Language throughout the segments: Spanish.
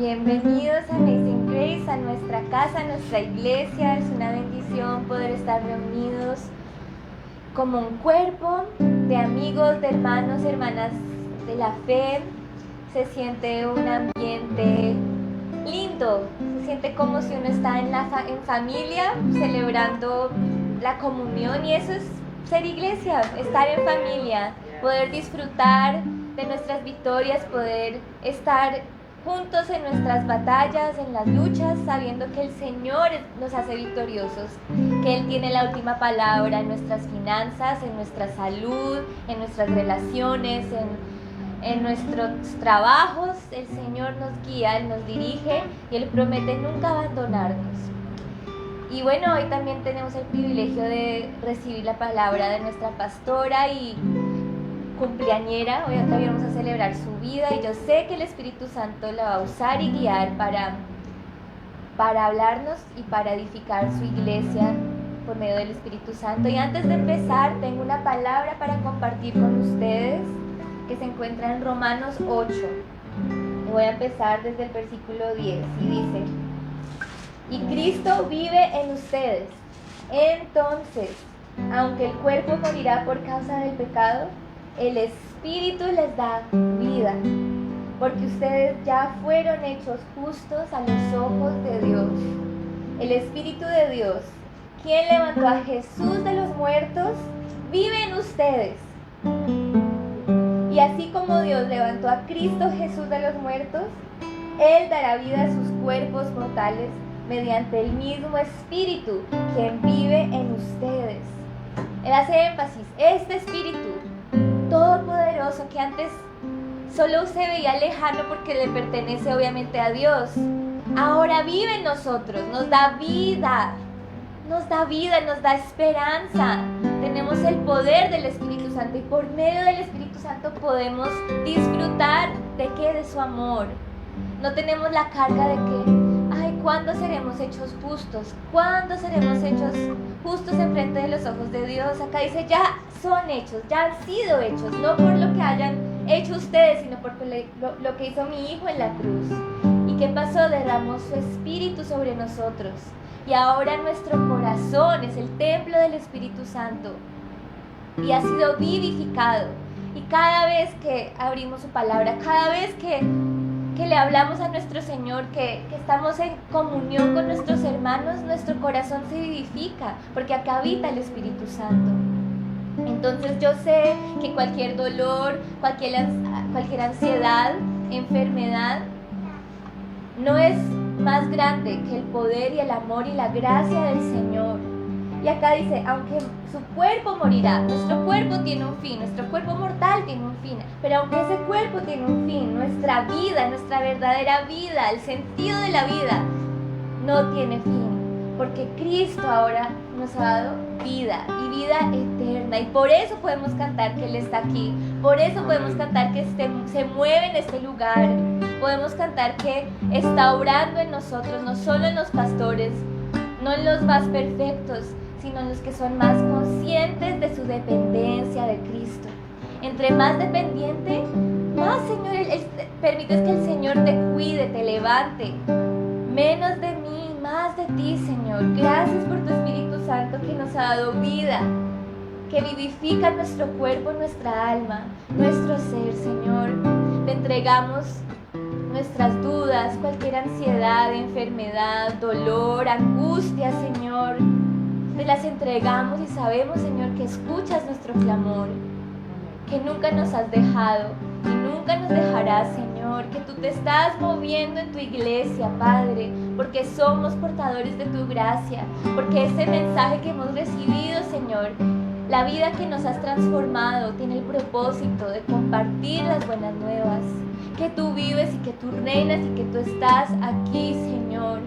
Bienvenidos a Amazing Grace, a nuestra casa, a nuestra iglesia. Es una bendición poder estar reunidos como un cuerpo de amigos, de hermanos, hermanas de la fe. Se siente un ambiente lindo, se siente como si uno está en familia celebrando la comunión, y eso es ser iglesia, estar en familia, poder disfrutar de nuestras victorias, poder estar juntos en nuestras batallas, en las luchas, sabiendo que el Señor nos hace victoriosos, que Él tiene la última palabra en nuestras finanzas, en nuestra salud, en nuestras relaciones, en nuestros trabajos. El Señor nos guía, Él nos dirige y Él promete nunca abandonarnos. Y bueno, hoy también tenemos el privilegio de recibir la palabra de nuestra pastora y cumpleañera. Hoy también vamos a celebrar su vida y yo sé que el Espíritu Santo la va a usar y guiar para hablarnos y para edificar su iglesia por medio del Espíritu Santo. Y antes de empezar, tengo una palabra para compartir con ustedes que se encuentra en Romanos 8. Y voy a empezar desde el versículo 10 y dice: y Cristo vive en ustedes. Entonces, aunque el cuerpo morirá por causa del pecado, el Espíritu les da vida, porque ustedes ya fueron hechos justos a los ojos de Dios. El Espíritu de Dios, quien levantó a Jesús de los muertos, vive en ustedes. Y así como Dios levantó a Cristo Jesús de los muertos, Él dará vida a sus cuerpos mortales mediante el mismo Espíritu quien vive en ustedes. Él hace énfasis, este Espíritu todopoderoso que antes solo se veía lejano porque le pertenece obviamente a Dios, ahora vive en nosotros, nos da vida, nos da esperanza. Tenemos el poder del Espíritu Santo y por medio del Espíritu Santo podemos disfrutar ¿de qué? De su amor. No tenemos la carga de que ¿cuándo seremos hechos justos? ¿Cuándo seremos hechos justos en frente de los ojos de Dios? Acá dice, ya son hechos, ya han sido hechos, no por lo que hayan hecho ustedes, sino por lo que hizo mi Hijo en la cruz. ¿Y qué pasó? Derramó su Espíritu sobre nosotros. Y ahora nuestro corazón es el templo del Espíritu Santo y ha sido vivificado. Y cada vez que abrimos su palabra, cada vez que le hablamos a nuestro Señor, que estamos en comunión con nuestros hermanos, nuestro corazón se vivifica, porque acá habita el Espíritu Santo. Entonces yo sé que cualquier dolor, cualquier ansiedad, enfermedad, no es más grande que el poder y el amor y la gracia del Señor. Y acá dice, aunque su cuerpo morirá, nuestro cuerpo tiene un fin, nuestro cuerpo mortal tiene un fin, pero aunque ese cuerpo tiene un fin, nuestra vida, nuestra verdadera vida, el sentido de la vida, no tiene fin, porque Cristo ahora nos ha dado vida y vida eterna, y por eso podemos cantar que Él está aquí, por eso podemos cantar que se mueve en este lugar, podemos cantar que está obrando en nosotros, no solo en los pastores, no en los más perfectos, sino en los que son más conscientes de su dependencia de Cristo. Entre más dependiente, más, Señor, permites que el Señor te cuide, te levante. Menos de mí, más de ti, Señor. Gracias por tu Espíritu Santo que nos ha dado vida, que vivifica nuestro cuerpo, nuestra alma, nuestro ser, Señor. Te entregamos nuestras dudas, cualquier ansiedad, enfermedad, dolor, angustia, Señor. Te las entregamos y sabemos, Señor, que escuchas nuestro clamor, que nunca nos has dejado y nunca nos dejarás, Señor, que tú te estás moviendo en tu iglesia, Padre, porque somos portadores de tu gracia, porque ese mensaje que hemos recibido, Señor, la vida que nos has transformado, tiene el propósito de compartir las buenas nuevas, que tú vives y que tú reinas y que tú estás aquí, Señor,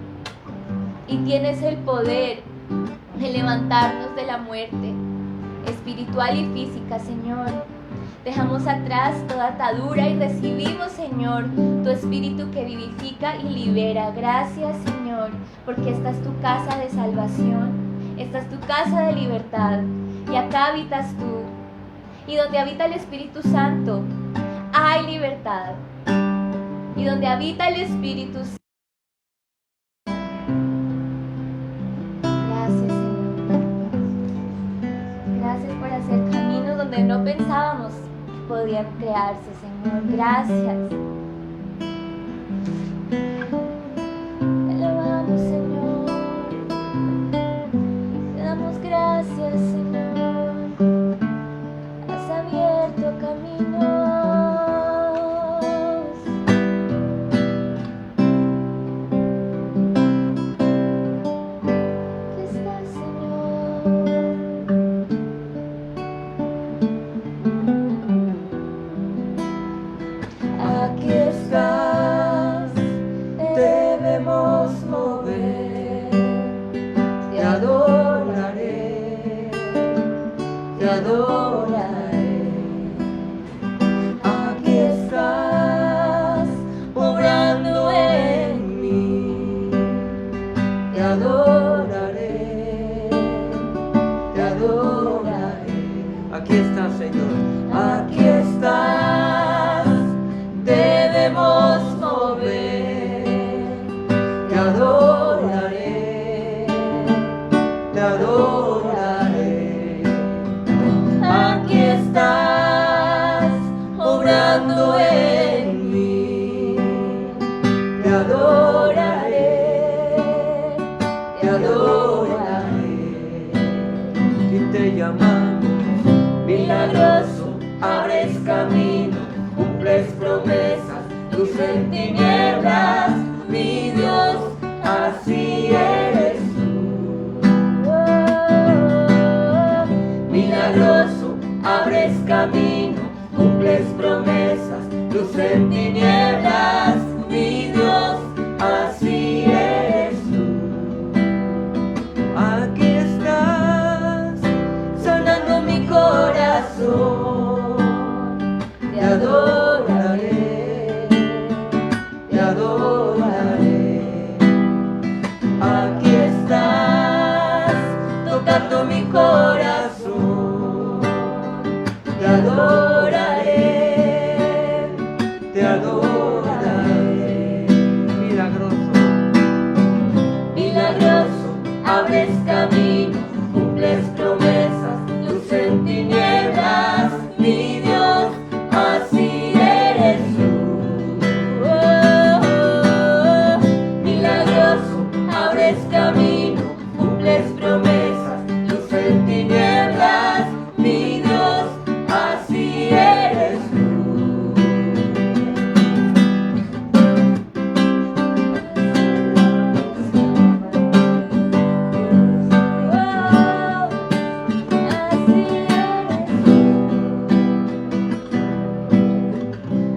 y tienes el poder de levantarnos de la muerte espiritual y física, Señor. Dejamos atrás toda atadura y recibimos, Señor, tu Espíritu que vivifica y libera. Gracias, Señor, porque esta es tu casa de salvación, esta es tu casa de libertad, y acá habitas tú. Y donde habita el Espíritu Santo hay libertad. y donde habita el Espíritu Santo. Gracias, Señor. Gracias por hacer caminos donde no pensábamos que podían crearse, Señor. Gracias. Te alabamos, Señor. Te damos gracias, Señor. Has abierto caminos. Aquí estás, debemos mover, te adoraré, te adoraré. Aquí estás, obrando en mí, te adoraré, te adoraré. Aquí estás, Señor, aquí estás. Debemos mover, te adoraré, te adoraré. Aquí estás, obrando en mí, te adoraré, te adoraré. Y te llamamos milagroso, abres camino, cumples promesas, luz en tinieblas, mi Dios, así eres tú. Milagroso, abres camino, cumples promesas, luz en tinieblas, mi Dios, así eres tú. Aquí estás, sanando mi corazón, te adoraré, te adoraré. Aquí estás, tocando mi corazón, te adoraré, te adoraré. Milagroso, milagroso, abres camino, cumples promesas, luz en tinieblas, mi Dios, así eres tú. Milagroso, abres camino, cumples promesas, luz en tinieblas, mi Dios, así eres tú.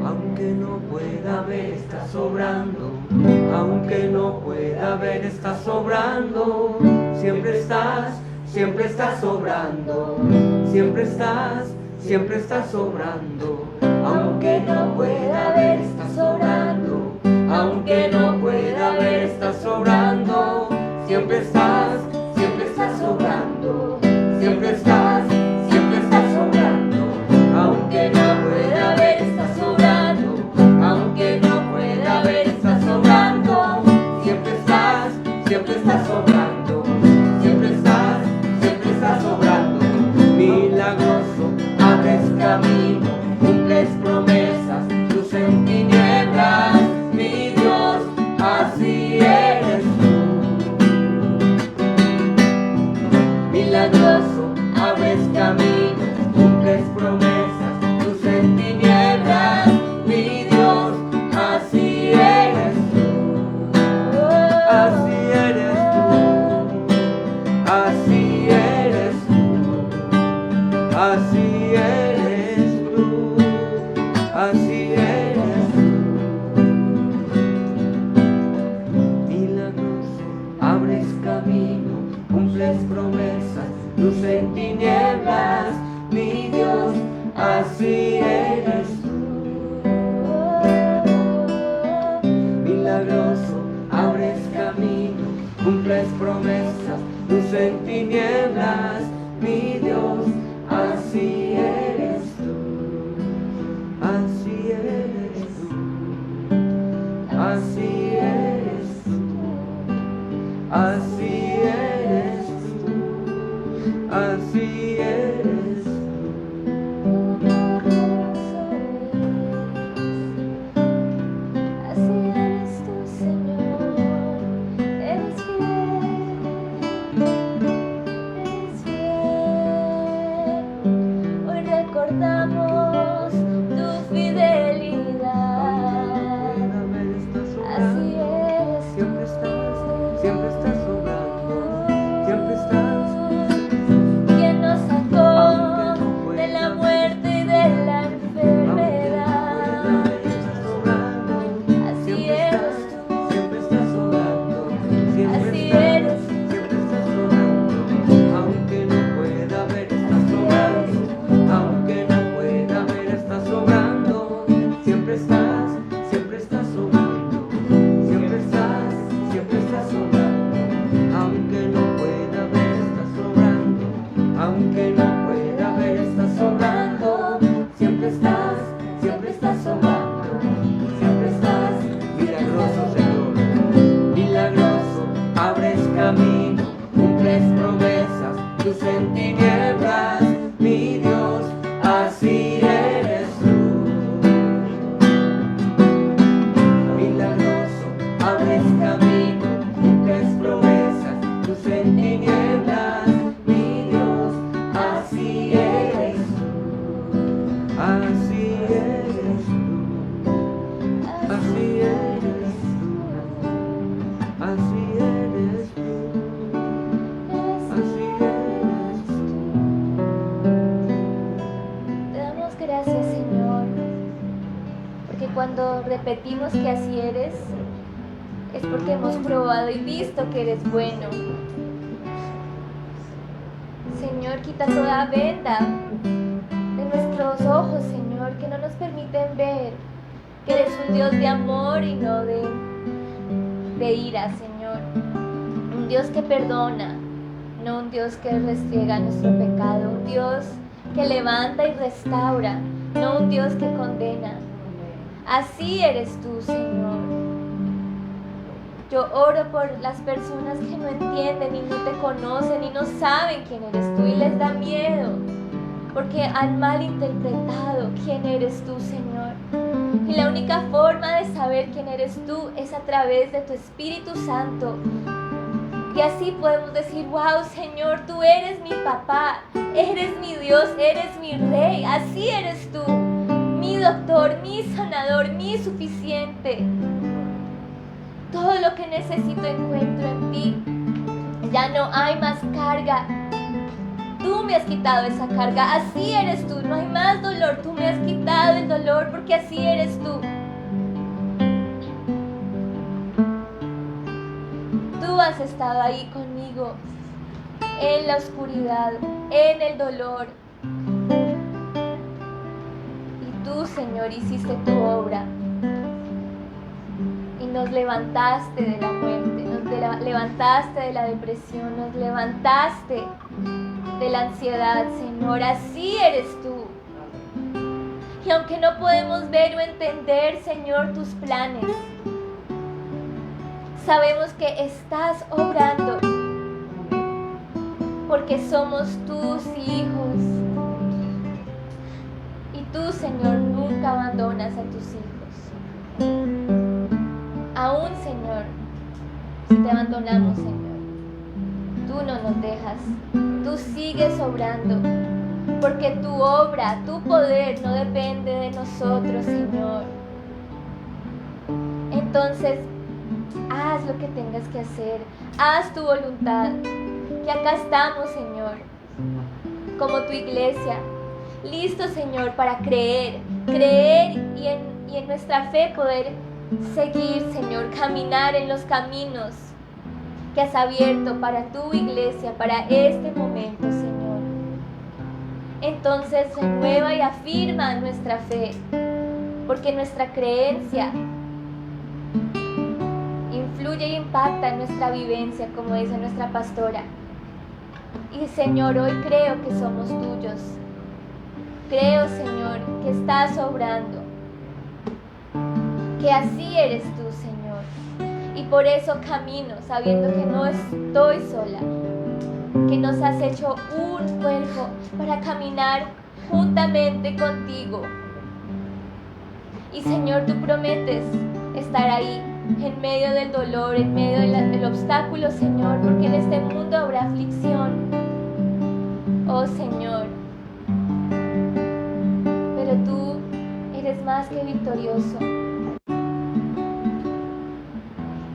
Aunque no pueda ver, estás sobrando. Aunque no pueda ver, estás sobrando. Siempre estás sobrando. Siempre estás sobrando. Aunque no pueda ver, estás sobrando. Aunque no pueda ver, estás sobrando. Siempre estás sobrando. Siempre estás sobrando. Aunque no pueda ver, estás sobrando. Aunque no pueda ver, estás sobrando. Siempre estás sobrando. Siempre estás sobrando. Milagroso, abres camino, cumples promesas, luz en tinieblas, mi Dios, así eres tú. Milagroso, abres camino, cumples promesas, luz en tinieblas, mi Dios, así eres tú. Así eres tú. Así eres tú. Así eres tú. Así eres tú. Milagroso, abres camino, cumples promesas, luz en tinieblas, mi Dios, así eres tú. Milagroso, abres camino, cumples promesas, luz en tinieblas, mi Dios, así eres tú. Así eres tú. cuando repetimos que así eres, es porque hemos probado y visto que eres bueno. Señor, quita toda venda de nuestros ojos, Señor, que no nos permiten ver que eres un Dios de amor y no de ira, Señor. Un Dios que perdona, no un Dios que restriega nuestro pecado. Un Dios que levanta y restaura, no un Dios que condena. Así eres tú, Señor. Yo oro por las personas que no entienden y no te conocen y no saben quién eres tú y les da miedo porque han malinterpretado quién eres tú, Señor. Y la única forma de saber quién eres tú es a través de tu Espíritu Santo. Y así podemos decir, wow, Señor, tú eres mi papá, eres mi Dios, eres mi Rey. Así eres tú, mi doctor, mi sanador, mi suficiente. Todo lo que necesito encuentro en ti. Ya no hay más carga. Tú me has quitado esa carga. Así eres tú. No hay más dolor. Tú me has quitado el dolor porque así eres tú. Tú has estado ahí conmigo en la oscuridad, en el dolor. Y tú, Señor, hiciste tu obra. Y nos levantaste de la muerte, nos levantaste de la depresión, nos levantaste de la ansiedad, Señor. Así eres tú. Y aunque no podemos ver o entender, Señor, tus planes, sabemos que estás obrando porque somos tus hijos. Y tú, Señor, nunca abandonas a tus hijos. Aún, Señor, si te abandonamos, Señor, tú no nos dejas, tú sigues obrando, porque tu obra, tu poder no depende de nosotros, Señor. Entonces, haz lo que tengas que hacer, haz tu voluntad, que acá estamos, Señor, como tu iglesia, listos, Señor, para creer y en nuestra fe poder seguir, Señor, caminar en los caminos que has abierto para tu iglesia, para este momento, Señor. Entonces renueva y afirma nuestra fe, porque nuestra creencia influye y impacta en nuestra vivencia, como dice nuestra pastora. Y, Señor, hoy creo que somos tuyos. Creo, Señor, que estás obrando, que así eres tú, Señor. Y por eso camino, sabiendo que no estoy sola, que nos has hecho un cuerpo para caminar juntamente contigo. Y, Señor, tú prometes estar ahí, en medio del dolor, en medio del obstáculo, Señor, porque en este mundo habrá aflicción. Oh, Señor, pero tú eres más que victorioso.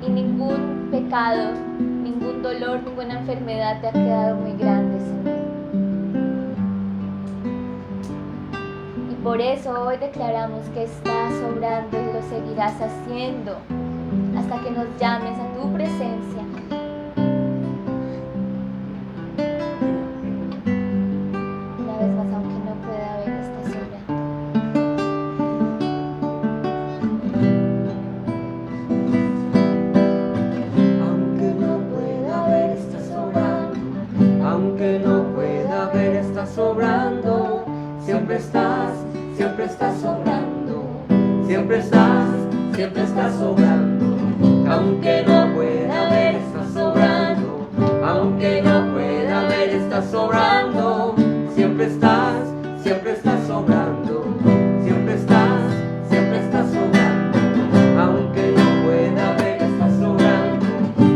Y ningún pecado, ningún dolor, ninguna enfermedad te ha quedado muy grande, Señor. Y por eso hoy declaramos que estás obrando y lo seguirás haciendo hasta que nos llames a tu presencia. Una vez más, aunque no pueda ver, estás obrando. Aunque no pueda ver, estás obrando. Aunque no pueda ver, estás obrando. Siempre estás obrando. Siempre estás obrando. Aunque no pueda ver, estás obrando. Aunque no pueda ver, estás obrando. Siempre estás obrando. Siempre estás obrando. Aunque no pueda ver, estás obrando.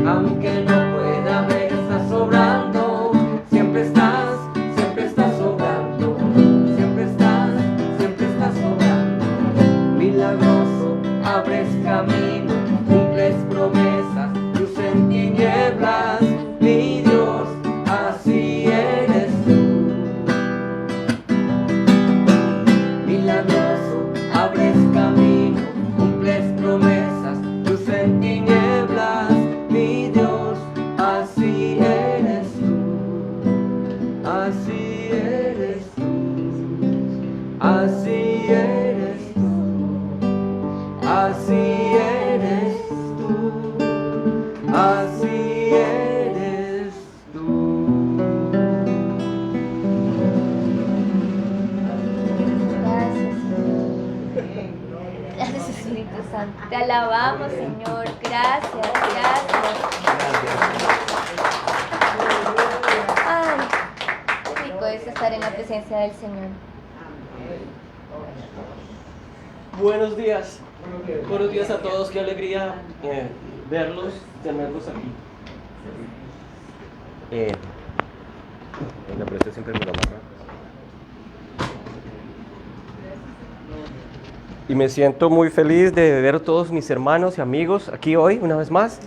Aunque no pueda ver, estás obrando. Siempre estás obrando. Siempre estás obrando. Milagroso, abres camino, cumples promesas, luz en tinieblas, mi Dios, así eres tú. Santo. Te alabamos, Señor. Gracias, gracias. Ay, qué rico es estar en la presencia del Señor. Buenos días. Buenos días a todos. Qué alegría verlos, tenerlos aquí. La presta siempre me lo amarra. Y me siento muy feliz de ver a todos mis hermanos y amigos aquí hoy, una vez más.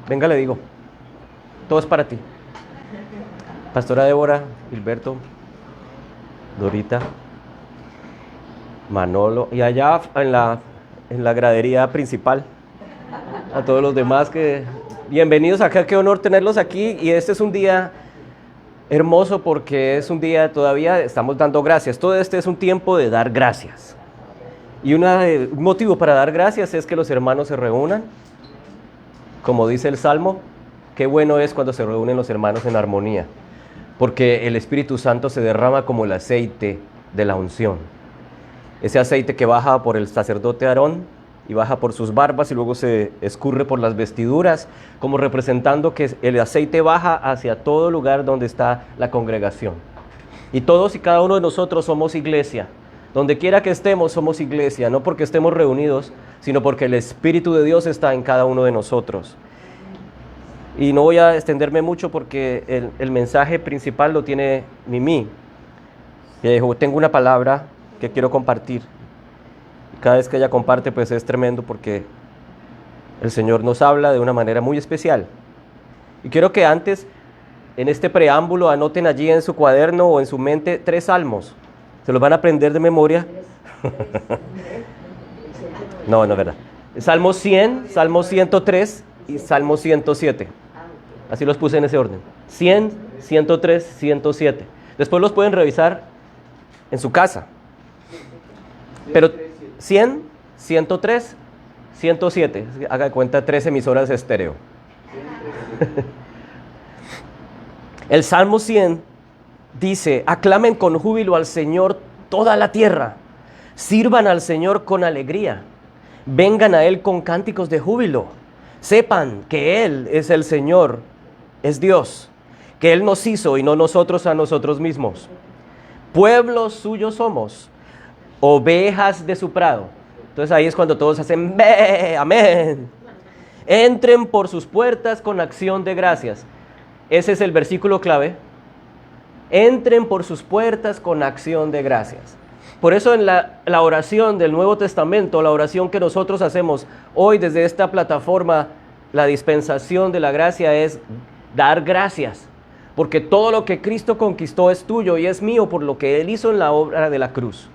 Venga, le digo, todo es para ti. Pastora Débora, Gilberto, Dorita, Manolo, y allá en la gradería principal, a todos los demás que bienvenidos acá, qué honor tenerlos aquí. Y este es un día hermoso porque es un día, todavía estamos dando gracias. Todo este es un tiempo de dar gracias. Y un motivo para dar gracias es que los hermanos se reúnan. Como dice el Salmo, qué bueno es cuando se reúnen los hermanos en armonía, porque el Espíritu Santo se derrama como el aceite de la unción. Ese aceite que baja por el sacerdote Aarón y baja por sus barbas y luego se escurre por las vestiduras, como representando que el aceite baja hacia todo lugar donde está la congregación. Y todos y cada uno de nosotros somos iglesia. Donde quiera que estemos somos iglesia, no porque estemos reunidos, sino porque el Espíritu de Dios está en cada uno de nosotros. Y no voy a extenderme mucho porque el mensaje principal lo tiene Mimi. Tengo una palabra que quiero compartir. Cada vez que ella comparte, pues es tremendo porque el Señor nos habla de una manera muy especial. Y quiero que antes, en este preámbulo, anoten allí en su cuaderno o en su mente 3 salmos. ¿Se los van a aprender de memoria? No, no es verdad. Salmo 100, Salmo 103 y Salmo 107. Así los puse en ese orden. 100, 103, 107. Después los pueden revisar en su casa. Pero 100, 103, 107. Haga de cuenta 3 emisoras estéreo. El Salmo 100 dice: aclamen con júbilo al Señor toda la tierra, sirvan al Señor con alegría, vengan a Él con cánticos de júbilo, sepan que Él es el Señor, es Dios, que Él nos hizo y no nosotros a nosotros mismos. Pueblo suyo somos, ovejas de su prado. Entonces ahí es cuando todos hacen ¡bé! Amén. Entren por sus puertas con acción de gracias. Ese es el versículo clave. Entren por sus puertas con acción de gracias. Por eso en la oración del Nuevo Testamento, la oración que nosotros hacemos hoy desde esta plataforma, la dispensación de la gracia, es dar gracias. Porque todo lo que Cristo conquistó es tuyo y es mío por lo que Él hizo en la obra de la cruz.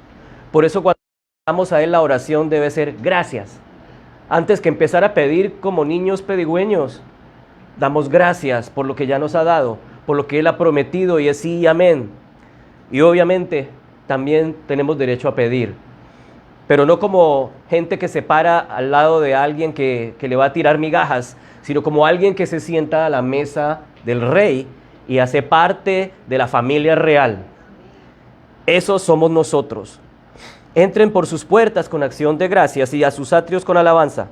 Por eso cuando damos a Él, la oración debe ser gracias. Antes que empezar a pedir como niños pedigüeños, damos gracias por lo que ya nos ha dado, por lo que Él ha prometido, y es sí y amén. Y obviamente también tenemos derecho a pedir, pero no como gente que se para al lado de alguien que le va a tirar migajas, sino como alguien que se sienta a la mesa del rey y hace parte de la familia real. Esos somos nosotros. Entren por sus puertas con acción de gracias y a sus atrios con alabanza.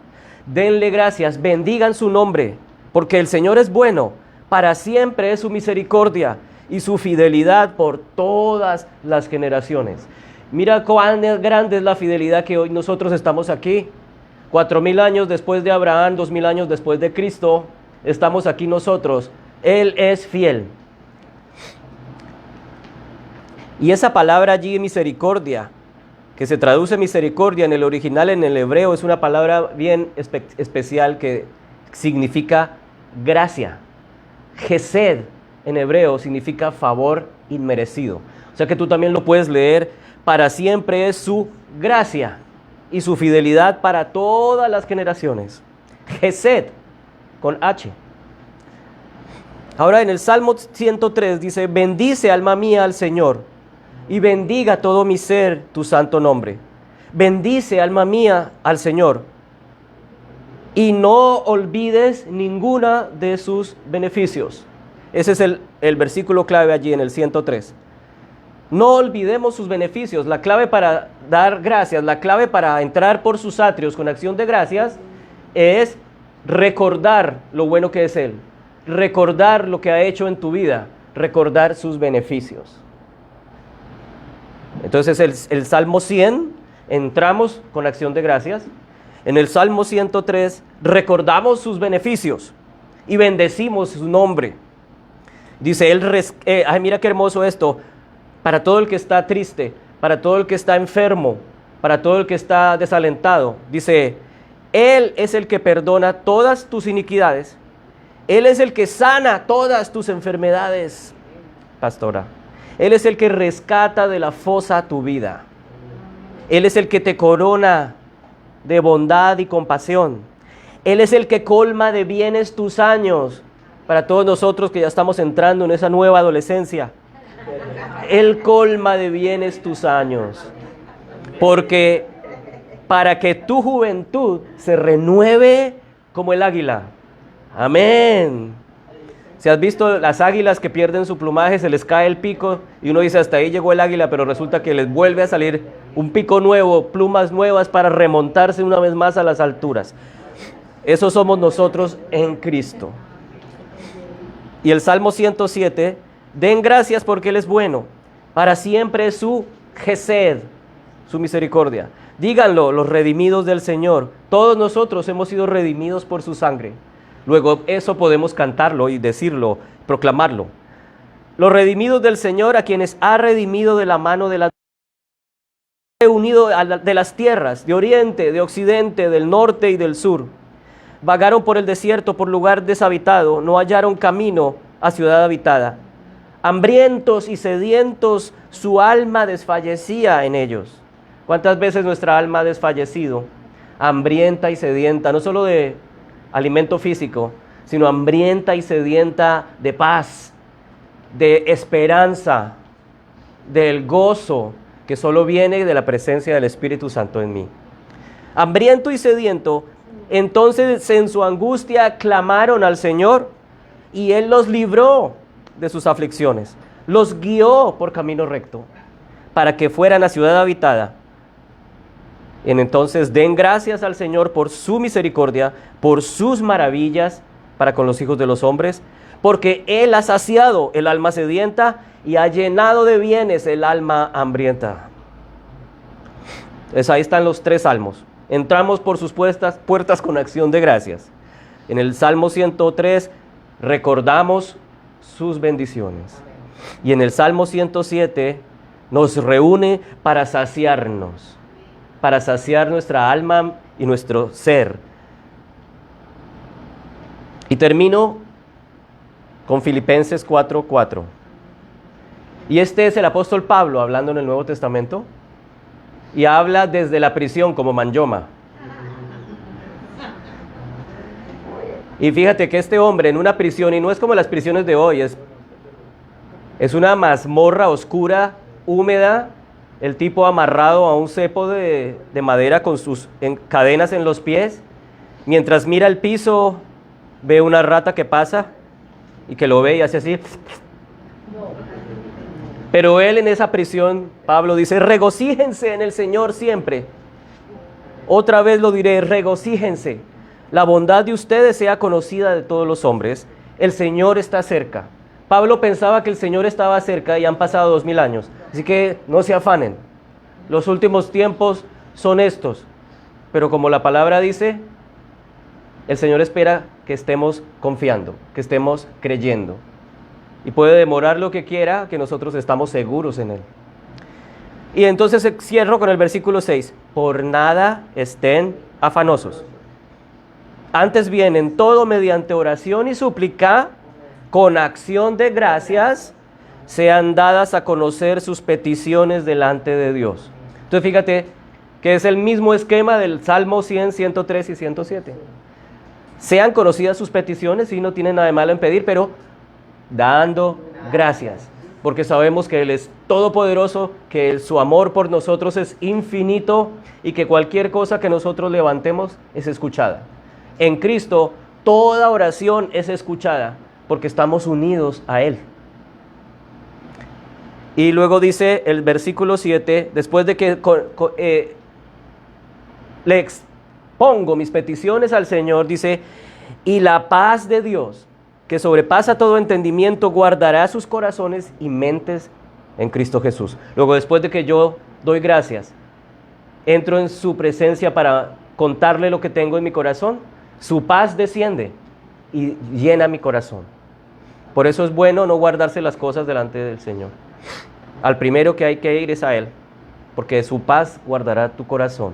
Denle gracias, bendigan su nombre, porque el Señor es bueno. Para siempre es su misericordia y su fidelidad por todas las generaciones. Mira cuán grande es la fidelidad que hoy nosotros estamos aquí. 4000 años después de Abraham, 2000 años después de Cristo, estamos aquí nosotros. Él es fiel. Y esa palabra allí, misericordia, que se traduce misericordia en el original, en el hebreo, es una palabra bien especial que significa gracia. Gesed en hebreo significa favor inmerecido. O sea que tú también lo puedes leer: para siempre es su gracia y su fidelidad para todas las generaciones. Gesed con H. Ahora en el Salmo 103 dice: bendice alma mía al Señor y bendiga todo mi ser tu santo nombre. Bendice alma mía al Señor y no olvides ninguna de sus beneficios. Ese es el versículo clave allí en el 103. No olvidemos sus beneficios. La clave para dar gracias, la clave para entrar por sus atrios con acción de gracias es recordar lo bueno que es Él, recordar lo que ha hecho en tu vida, recordar sus beneficios. Entonces el Salmo 100, entramos con acción de gracias. En el Salmo 103 recordamos sus beneficios y bendecimos su nombre. Dice mira qué hermoso esto, para todo el que está triste, para todo el que está enfermo, para todo el que está desalentado. Dice, Él es el que perdona todas tus iniquidades, Él es el que sana todas tus enfermedades, pastora. Él es el que rescata de la fosa tu vida. Él es el que te corona de bondad y compasión. Él es el que colma de bienes tus años. Para todos nosotros que ya estamos entrando en esa nueva adolescencia, Él colma de bienes tus años. Porque para que tu juventud se renueve como el águila. Amén. Si has visto las águilas que pierden su plumaje, se les cae el pico y uno dice hasta ahí llegó el águila, pero resulta que les vuelve a salir un pico nuevo, plumas nuevas para remontarse una vez más a las alturas. Eso somos nosotros en Cristo. Y el Salmo 107, den gracias porque Él es bueno, para siempre es su gesed, su misericordia. Díganlo los redimidos del Señor, todos nosotros hemos sido redimidos por su sangre. Luego eso podemos cantarlo y decirlo, proclamarlo. Los redimidos del Señor, a quienes ha redimido de la mano de la reunido de las tierras, de oriente, de occidente, del norte y del sur. Vagaron por el desierto, por lugar deshabitado, no hallaron camino a ciudad habitada. Hambrientos y sedientos, su alma desfallecía en ellos. ¿Cuántas veces nuestra alma ha desfallecido? Hambrienta y sedienta, no solo de alimento físico, sino hambrienta y sedienta de paz, de esperanza, del gozo que solo viene de la presencia del Espíritu Santo en mí. Hambriento y sediento, entonces en su angustia clamaron al Señor y Él los libró de sus aflicciones, los guió por camino recto para que fueran a ciudad habitada. Entonces den gracias al Señor por su misericordia, por sus maravillas para con los hijos de los hombres, porque Él ha saciado el alma sedienta y ha llenado de bienes el alma hambrienta. Entonces ahí están los tres salmos. Entramos por sus puertas con acción de gracias. En el Salmo 103 recordamos sus bendiciones. Y en el Salmo 107 nos reúne para saciarnos, para saciar nuestra alma y nuestro ser. Y termino con Filipenses 4:4. Y este es el apóstol Pablo hablando en el Nuevo Testamento y habla desde la prisión como Manyoma. Y fíjate que este hombre en una prisión, y no es como las prisiones de hoy, es una mazmorra oscura, húmeda, el tipo amarrado a un cepo de madera con sus cadenas en los pies, mientras mira el piso, ve una rata que pasa y que lo ve y hace así. Pero él en esa prisión, Pablo dice, regocíjense en el Señor siempre. Otra vez lo diré, regocíjense. La bondad de ustedes sea conocida de todos los hombres. El Señor está cerca. Pablo pensaba que el Señor estaba cerca y han pasado 2000 años. Así que no se afanen. Los últimos tiempos son estos. Pero como la palabra dice, el Señor espera que estemos confiando, que estemos creyendo. Y puede demorar lo que quiera, que nosotros estamos seguros en Él. Y entonces cierro con el versículo 6. Por nada estén afanosos. Antes bien, en todo mediante oración y súplica, con acción de gracias, sean dadas a conocer sus peticiones delante de Dios. Entonces fíjate que es el mismo esquema del Salmo 100, 103 y 107. Sean conocidas sus peticiones, y no tienen nada de malo en pedir, pero dando gracias, porque sabemos que Él es todopoderoso, que su amor por nosotros es infinito y que cualquier cosa que nosotros levantemos es escuchada. En Cristo toda oración es escuchada porque estamos unidos a Él. Y luego dice el versículo 7, después de que le expongo mis peticiones al Señor, dice, y la paz de Dios, que sobrepasa todo entendimiento, guardará sus corazones y mentes en Cristo Jesús. Luego, después de que yo doy gracias, entro en su presencia para contarle lo que tengo en mi corazón, su paz desciende y llena mi corazón. Por eso es bueno no guardarse las cosas delante del Señor. Al primero que hay que ir es a Él, porque su paz guardará tu corazón.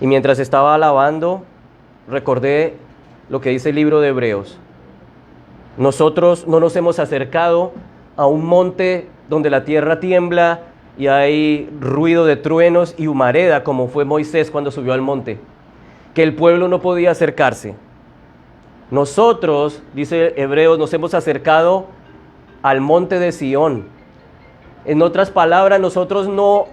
Y mientras estaba alabando, recordé lo que dice el libro de Hebreos. Nosotros no nos hemos acercado a un monte donde la tierra tiembla y hay ruido de truenos y humareda, como fue Moisés cuando subió al monte, que el pueblo no podía acercarse. Nosotros, dice Hebreos, nos hemos acercado al monte de Sión. En otras palabras, nosotros no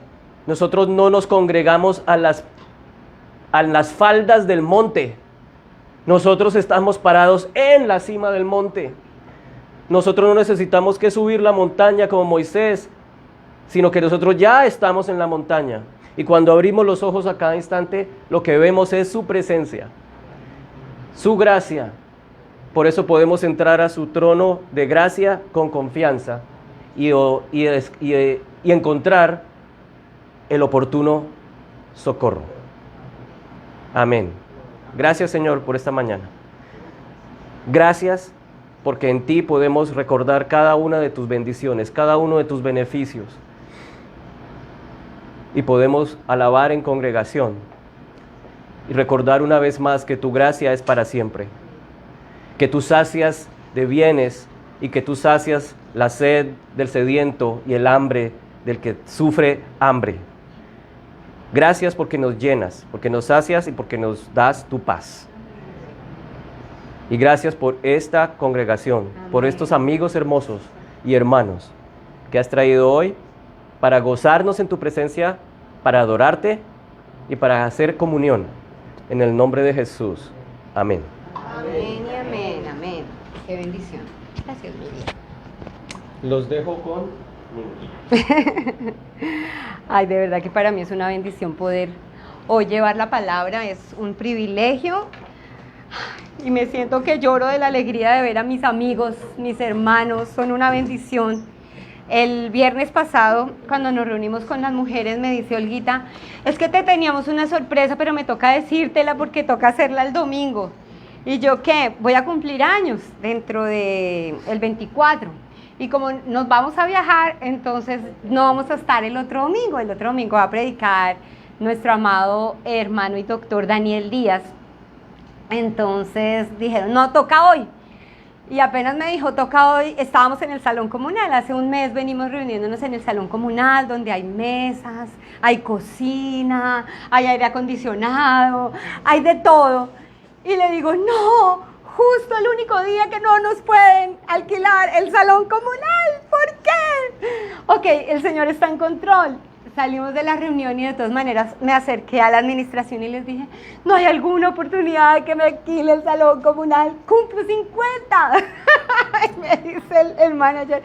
nos congregamos a las faldas del monte. Nosotros estamos parados en la cima del monte. Nosotros no necesitamos que subir la montaña como Moisés, sino que nosotros ya estamos en la montaña. Y cuando abrimos los ojos a cada instante, lo que vemos es su presencia, su gracia. Por eso podemos entrar a su trono de gracia con confianza y encontrar el oportuno socorro. Amén. Gracias, Señor, por esta mañana. Gracias porque en ti podemos recordar cada una de tus bendiciones, cada uno de tus beneficios. Y podemos alabar en congregación y recordar una vez más que tu gracia es para siempre. Que tú sacias de bienes y que tú sacias la sed del sediento y el hambre del que sufre hambre. Gracias porque nos llenas, porque nos sacias y porque nos das tu paz. Y gracias por esta congregación, por estos amigos hermosos y hermanos que has traído hoy para gozarnos en tu presencia, para adorarte y para hacer comunión. En el nombre de Jesús. Amén. Amén y amén, amén. Qué bendición. Gracias, Miguel. Los dejo con... Ay, de verdad que para mí es una bendición poder hoy llevar la palabra, es un privilegio. Y me siento que lloro de la alegría de ver a mis amigos, mis hermanos, son una bendición. El viernes pasado, cuando nos reunimos con las mujeres, me dice Olguita, es que te teníamos una sorpresa, pero me toca decírtela porque toca hacerla el domingo. Y yo, ¿qué? Voy a cumplir años dentro del 24. Y como nos vamos a viajar, entonces no vamos a estar el otro domingo. El otro domingo va a predicar nuestro amado hermano y doctor Daniel Díaz. Entonces dijeron, no, toca hoy. Y apenas me dijo, toca hoy, estábamos en el salón comunal. Hace un mes venimos reuniéndonos en el salón comunal, donde hay mesas, hay cocina, hay aire acondicionado, hay de todo. Y le digo, no, justo el único día que no nos pueden alquilar el salón comunal. ¿Por qué? Ok, el Señor está en control. Salimos de la reunión y de todas maneras me acerqué a la administración y les dije, ¿no hay alguna oportunidad de que me alquile el salón comunal? ¡Cumplo 50! Y me dice el manager,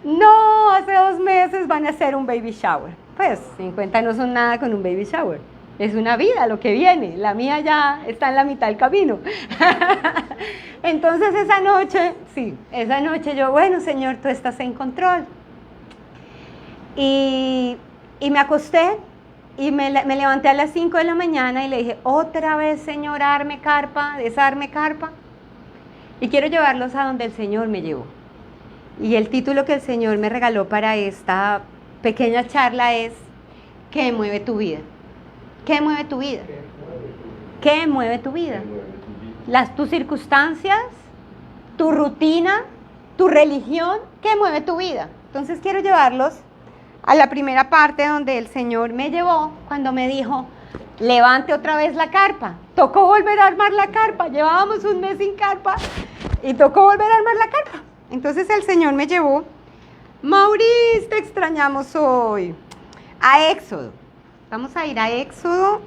no, hace 2 meses van a hacer un baby shower. Pues 50 no son nada con un baby shower. Es una vida lo que viene, la mía ya está en la mitad del camino. Entonces esa noche yo, bueno, Señor, tú estás en control. Y me acosté y me levanté a las 5 de la mañana y le dije, otra vez, Señor, desarme carpa. Y quiero llevarlos a donde el Señor me llevó. Y el título que el Señor me regaló para esta pequeña charla es, ¿qué mueve tu vida? ¿Qué mueve tu vida? ¿Qué mueve tu vida? Tus circunstancias, tu rutina, tu religión, ¿qué mueve tu vida? Entonces quiero llevarlos a la primera parte donde el Señor me llevó cuando me dijo, levante otra vez la carpa. Tocó volver a armar la carpa, llevábamos un mes sin carpa y tocó volver a armar la carpa. Entonces el Señor me llevó, Maurice, te extrañamos hoy, a Éxodo. Vamos a ir a Éxodo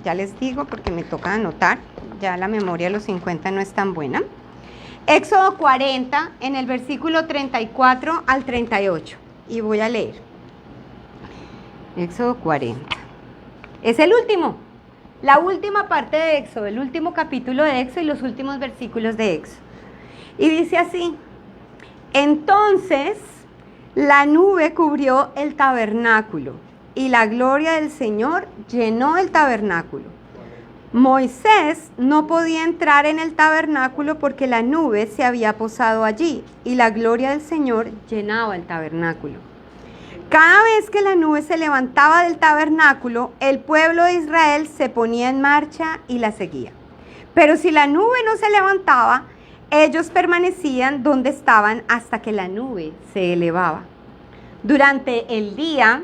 ya les digo porque me toca anotar, ya la memoria de los 50 no es tan buena. Éxodo 40, en el versículo 34 al 38. Y voy a leer. Éxodo 40. Es el último, la última parte de Éxodo, el último capítulo de Éxodo y los últimos versículos de Éxodo. Y dice así: entonces la nube cubrió el tabernáculo y la gloria del Señor llenó el tabernáculo. Moisés no podía entrar en el tabernáculo porque la nube se había posado allí y la gloria del Señor llenaba el tabernáculo. Cada vez que la nube se levantaba del tabernáculo, el pueblo de Israel se ponía en marcha y la seguía. Pero si la nube no se levantaba, ellos permanecían donde estaban hasta que la nube se elevaba. Durante el día,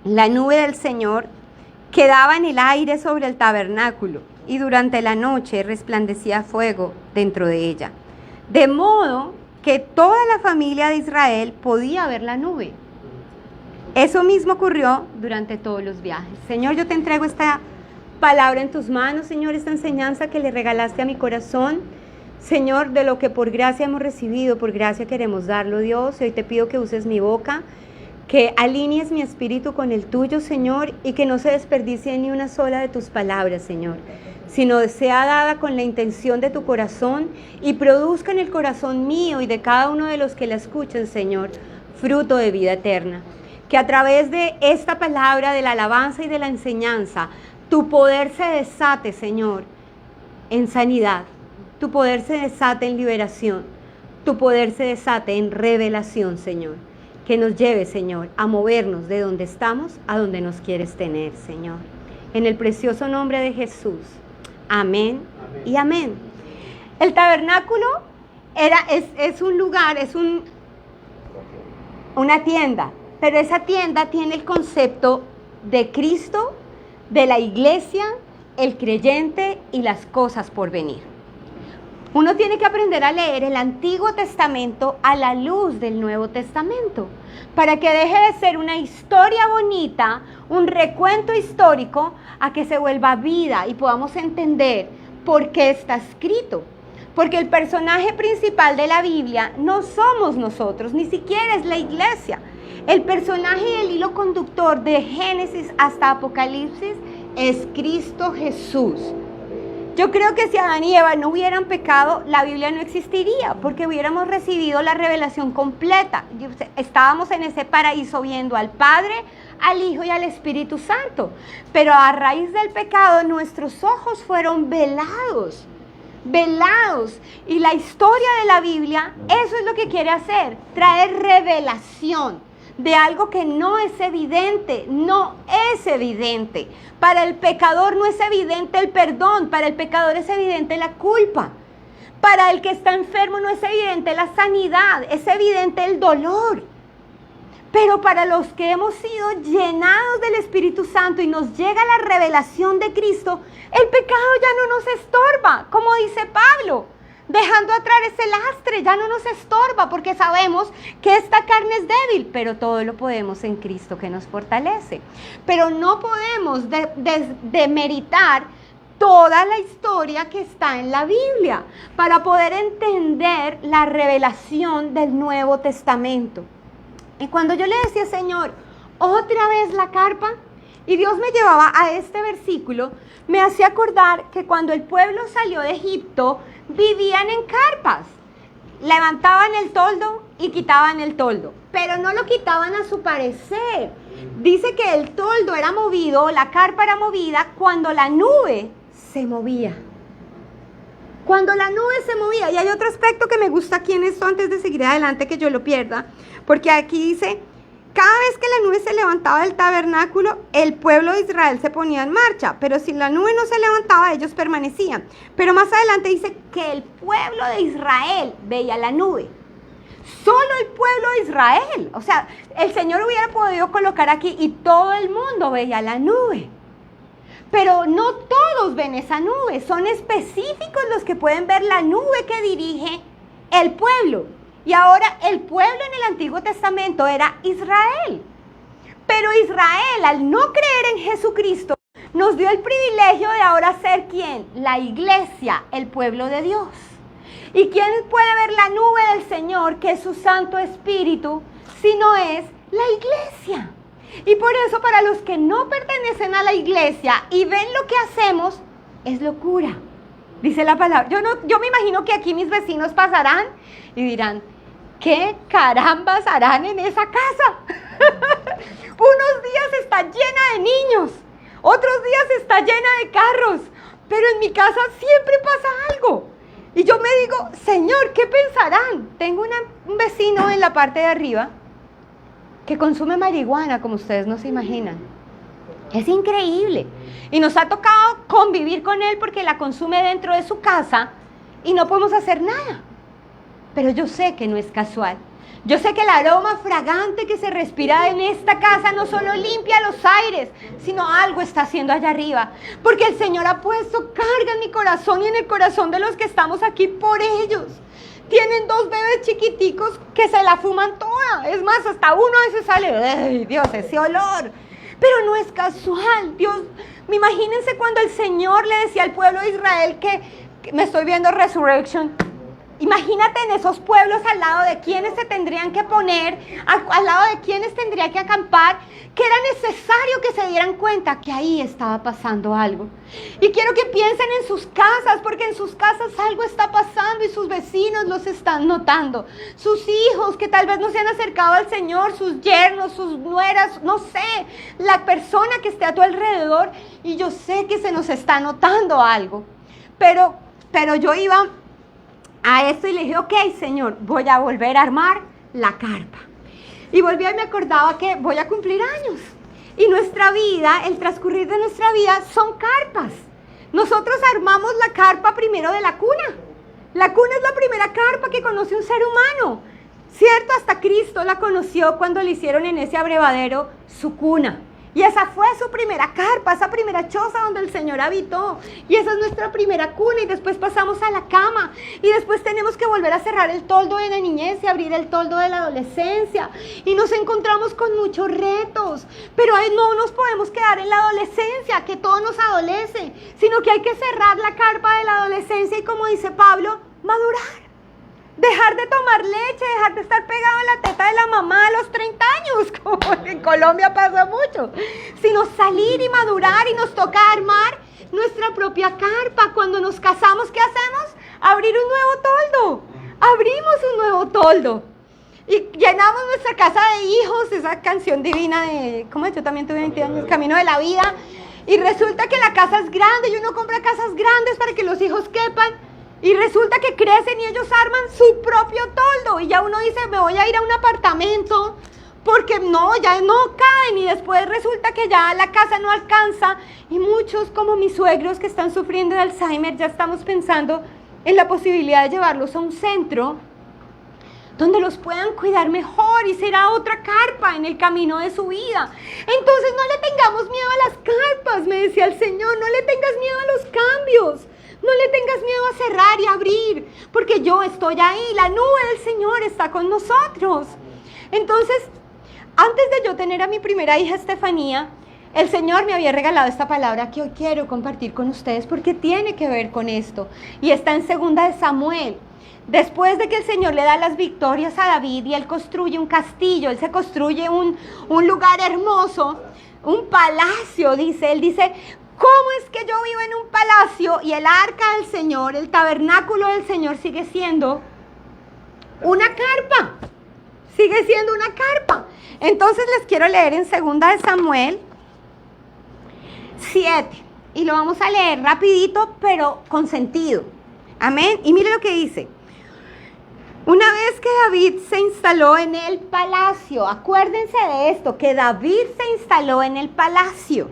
la nube del Señor quedaba en el aire sobre el tabernáculo y durante la noche resplandecía fuego dentro de ella. De modo que toda la familia de Israel podía ver la nube. Eso mismo ocurrió durante todos los viajes. Señor, yo te entrego esta palabra en tus manos, Señor, esta enseñanza que le regalaste a mi corazón. Señor, de lo que por gracia hemos recibido, por gracia queremos darlo, Dios. Hoy te pido que uses mi boca, que alinees mi espíritu con el tuyo, Señor, y que no se desperdicie ni una sola de tus palabras, Señor, sino sea dada con la intención de tu corazón y produzca en el corazón mío y de cada uno de los que la escuchen, Señor, fruto de vida eterna. Que a través de esta palabra, de la alabanza y de la enseñanza, tu poder se desate, Señor, en sanidad, tu poder se desate en liberación, tu poder se desate en revelación, Señor. Que nos lleve, Señor, a movernos de donde estamos a donde nos quieres tener, Señor. En el precioso nombre de Jesús. Amén, amén. Y amén. El tabernáculo es un lugar, una tienda, pero esa tienda tiene el concepto de Cristo, de la iglesia, el creyente y las cosas por venir. Uno tiene que aprender a leer el Antiguo Testamento a la luz del Nuevo Testamento, para que deje de ser una historia bonita, un recuento histórico, a que se vuelva vida y podamos entender por qué está escrito. Porque el personaje principal de la Biblia no somos nosotros, ni siquiera es la iglesia. El personaje y el hilo conductor de Génesis hasta Apocalipsis es Cristo Jesús. Yo creo que si Adán y Eva no hubieran pecado, la Biblia no existiría, porque hubiéramos recibido la revelación completa. Estábamos en ese paraíso viendo al Padre, al Hijo y al Espíritu Santo. Pero a raíz del pecado, nuestros ojos fueron velados. Y la historia de la Biblia, eso es lo que quiere hacer, traer revelación de algo que no es evidente. Para el pecador no es evidente el perdón, para el pecador es evidente la culpa. Para el que está enfermo no es evidente la sanidad, es evidente el dolor. Pero para los que hemos sido llenados del Espíritu Santo y nos llega la revelación de Cristo, el pecado ya no nos estorba, como dice Pablo. Dejando atrás ese lastre, ya no nos estorba porque sabemos que esta carne es débil, pero todo lo podemos en Cristo que nos fortalece. Pero no podemos demeritar toda la historia que está en la Biblia para poder entender la revelación del Nuevo Testamento. Y cuando yo le decía, Señor, otra vez la carpa, y Dios me llevaba a este versículo, me hacía acordar que cuando el pueblo salió de Egipto, vivían en carpas. Levantaban el toldo y quitaban el toldo, pero no lo quitaban a su parecer. Dice que el toldo era movido, la carpa era movida cuando la nube se movía. Cuando la nube se movía. Y hay otro aspecto que me gusta aquí en esto antes de seguir adelante, que yo lo pierda, porque aquí dice: cada vez que la nube se levantaba del tabernáculo, el pueblo de Israel se ponía en marcha, pero si la nube no se levantaba, ellos permanecían. Pero más adelante dice que el pueblo de Israel veía la nube. Solo el pueblo de Israel. O sea, el Señor hubiera podido colocar aquí y todo el mundo veía la nube. Pero no todos ven esa nube, son específicos los que pueden ver la nube que dirige el pueblo. Y ahora el pueblo en el Antiguo Testamento era Israel. Pero Israel, al no creer en Jesucristo, nos dio el privilegio de ahora ser ¿quién? La iglesia, el pueblo de Dios. ¿Y quién puede ver la nube del Señor, que es su Santo Espíritu, si no es la iglesia? Y por eso, para los que no pertenecen a la iglesia y ven lo que hacemos, es locura. Dice la palabra. Yo me imagino que aquí mis vecinos pasarán y dirán, ¿qué carambas harán en esa casa? Unos días está llena de niños, otros días está llena de carros, pero en mi casa siempre pasa algo. Y yo me digo, Señor, ¿qué pensarán? Tengo un vecino en la parte de arriba que consume marihuana, como ustedes no se imaginan. Es increíble. Y nos ha tocado convivir con él porque la consume dentro de su casa y no podemos hacer nada. Pero yo sé que no es casual. Yo sé que el aroma fragante que se respira en esta casa no solo limpia los aires, sino algo está haciendo allá arriba. Porque el Señor ha puesto carga en mi corazón y en el corazón de los que estamos aquí por ellos. Tienen 2 bebés chiquiticos que se la fuman toda. Es más, hasta uno a veces sale, ¡ay, Dios, ese olor! Pero no es casual. Dios, imagínense cuando el Señor le decía al pueblo de Israel que me estoy viendo Resurrection. Imagínate en esos pueblos al lado de quienes se tendrían que poner, al lado de quienes tendría que acampar, que era necesario que se dieran cuenta que ahí estaba pasando algo. Y quiero que piensen en sus casas, porque en sus casas algo está pasando y sus vecinos los están notando. Sus hijos que tal vez no se han acercado al Señor, sus yernos, sus nueras, no sé, la persona que esté a tu alrededor, y yo sé que se nos está notando algo. Pero yo iba a esto y le dije, ok, Señor, voy a volver a armar la carpa. Y volví y me acordaba que voy a cumplir años. Y nuestra vida, el transcurrir de nuestra vida son carpas. Nosotros armamos la carpa primero de la cuna. La cuna es la primera carpa que conoce un ser humano. ¿Cierto? Hasta Cristo la conoció cuando le hicieron en ese abrevadero su cuna. Y esa fue su primera carpa, esa primera choza donde el Señor habitó. Y esa es nuestra primera cuna. Y después pasamos a la cama. Y después tenemos que volver a cerrar el toldo de la niñez y abrir el toldo de la adolescencia. Y nos encontramos con muchos retos. Pero ahí no nos podemos quedar en la adolescencia, que todo nos adolece. Sino que hay que cerrar la carpa de la adolescencia y, como dice Pablo, madurar. Dejar de tomar leche, dejar de estar pegado en la teta de la mamá a los 30 años, como en Colombia pasa mucho, sino salir y madurar, y nos toca armar nuestra propia carpa. Cuando nos casamos, ¿qué hacemos? Abrir un nuevo toldo, abrimos un nuevo toldo y llenamos nuestra casa de hijos, esa canción divina de, ¿cómo es? Yo también tuve 20 años, Camino de la Vida, y resulta que la casa es grande y uno compra casas grandes para que los hijos quepan. Y resulta que crecen y ellos arman su propio toldo. Y ya uno dice, me voy a ir a un apartamento porque no, ya no caben. Y después resulta que ya la casa no alcanza. Y muchos, como mis suegros que están sufriendo de Alzheimer, ya estamos pensando en la posibilidad de llevarlos a un centro donde los puedan cuidar mejor y será otra carpa en el camino de su vida. Entonces no le tengamos miedo a las carpas, me decía el Señor, no le tengas miedo a los cambios. No le tengas miedo a cerrar y abrir, porque yo estoy ahí, la nube del Señor está con nosotros. Entonces, antes de yo tener a mi primera hija, Estefanía, el Señor me había regalado esta palabra que hoy quiero compartir con ustedes, porque tiene que ver con esto. Y está en 2 de Samuel. Después de que el Señor le da las victorias a David y él construye un castillo, él se construye un lugar hermoso, un palacio, dice, él dice, ¿cómo es que yo vivo en un palacio y el arca del Señor, el tabernáculo del Señor sigue siendo una carpa? Sigue siendo una carpa. Entonces les quiero leer en 2 de Samuel 7. Y lo vamos a leer rapidito, pero con sentido. Amén. Y mire lo que dice. Una vez que David se instaló en el palacio, acuérdense de esto, que David se instaló en el palacio.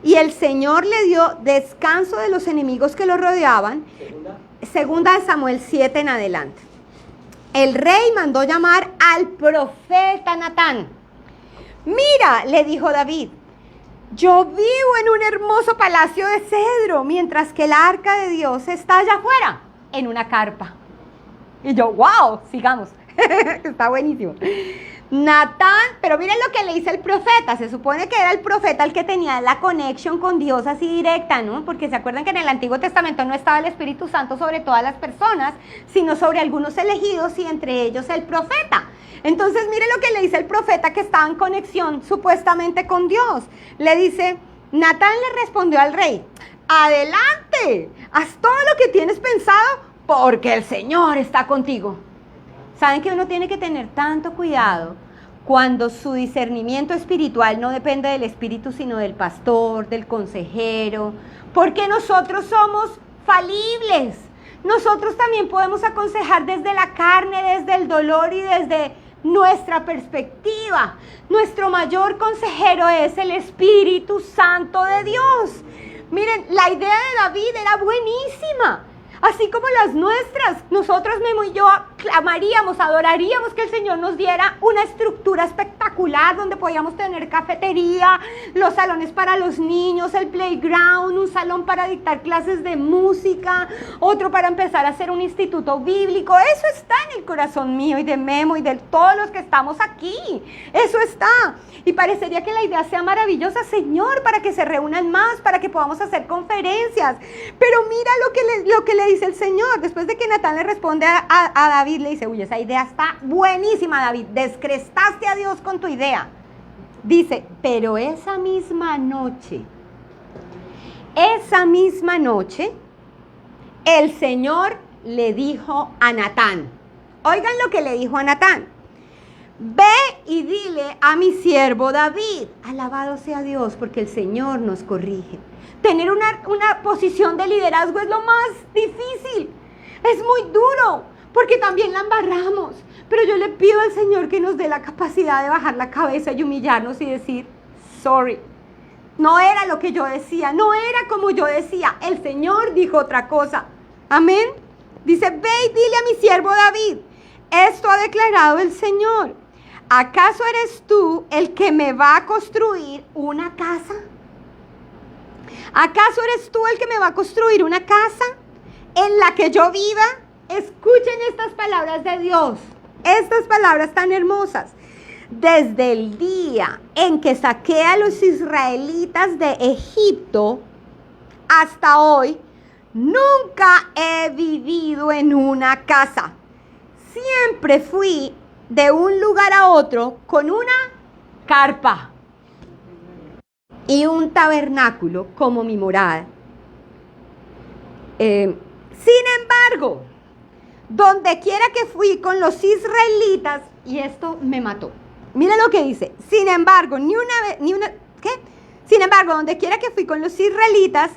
Y el Señor le dio descanso de los enemigos que lo rodeaban. 2 de Samuel 7 en adelante. El rey mandó llamar al profeta Natán. Mira, le dijo David, yo vivo en un hermoso palacio de cedro, mientras que el arca de Dios está allá afuera, en una carpa. Y yo, wow, sigamos. Está buenísimo. Natán, pero miren lo que le dice el profeta. Se supone que era el profeta el que tenía la conexión con Dios así directa, ¿no? Porque se acuerdan que en el Antiguo Testamento no estaba el Espíritu Santo sobre todas las personas, sino sobre algunos elegidos y entre ellos el profeta. Entonces miren lo que le dice el profeta que estaba en conexión supuestamente con Dios. Le dice, Natán le respondió al rey, adelante, haz todo lo que tienes pensado porque el Señor está contigo. ¿Saben que uno tiene que tener tanto cuidado cuando su discernimiento espiritual no depende del espíritu, sino del pastor, del consejero? Porque nosotros somos falibles. Nosotros también podemos aconsejar desde la carne, desde el dolor y desde nuestra perspectiva. Nuestro mayor consejero es el Espíritu Santo de Dios. Miren, la idea de David era buenísima. Así como las nuestras, nosotros, Memo y yo, clamaríamos, adoraríamos que el Señor nos diera una estructura espectacular donde podíamos tener cafetería, los salones para los niños, el playground, un salón para dictar clases de música, otro para empezar a hacer un instituto bíblico. Eso está en el corazón mío y de Memo y de todos los que estamos aquí. Eso está. Y parecería que la idea sea maravillosa, Señor, para que se reúnan más, para que podamos hacer conferencias. Pero mira lo que le dice el Señor. Después de que Natán le responde a David, le dice, uy, esa idea está buenísima, David, descrestaste a Dios con tu idea. Dice, pero esa misma noche, el Señor le dijo a Natán, oigan lo que le dijo a Natán, ve y dile a mi siervo David, alabado sea Dios, porque el Señor nos corrige. Tener una posición de liderazgo es lo más difícil, es muy duro, porque también la embarramos, pero yo le pido al Señor que nos dé la capacidad de bajar la cabeza y humillarnos y decir, sorry, no era lo que yo decía, no era como yo decía, el Señor dijo otra cosa, amén. Dice, ve y dile a mi siervo David, esto ha declarado el Señor, ¿acaso eres tú el que me va a construir una casa? ¿Acaso eres tú el que me va a construir una casa en la que yo viva? Escuchen estas palabras de Dios, estas palabras tan hermosas. Desde el día en que saqué a los israelitas de Egipto hasta hoy, nunca he vivido en una casa. Siempre fui de un lugar a otro con una carpa y un tabernáculo como mi morada. Sin embargo, donde quiera que fui con los israelitas, y esto me mató. Mira lo que dice. Sin embargo, Sin embargo, donde quiera que fui con los israelitas,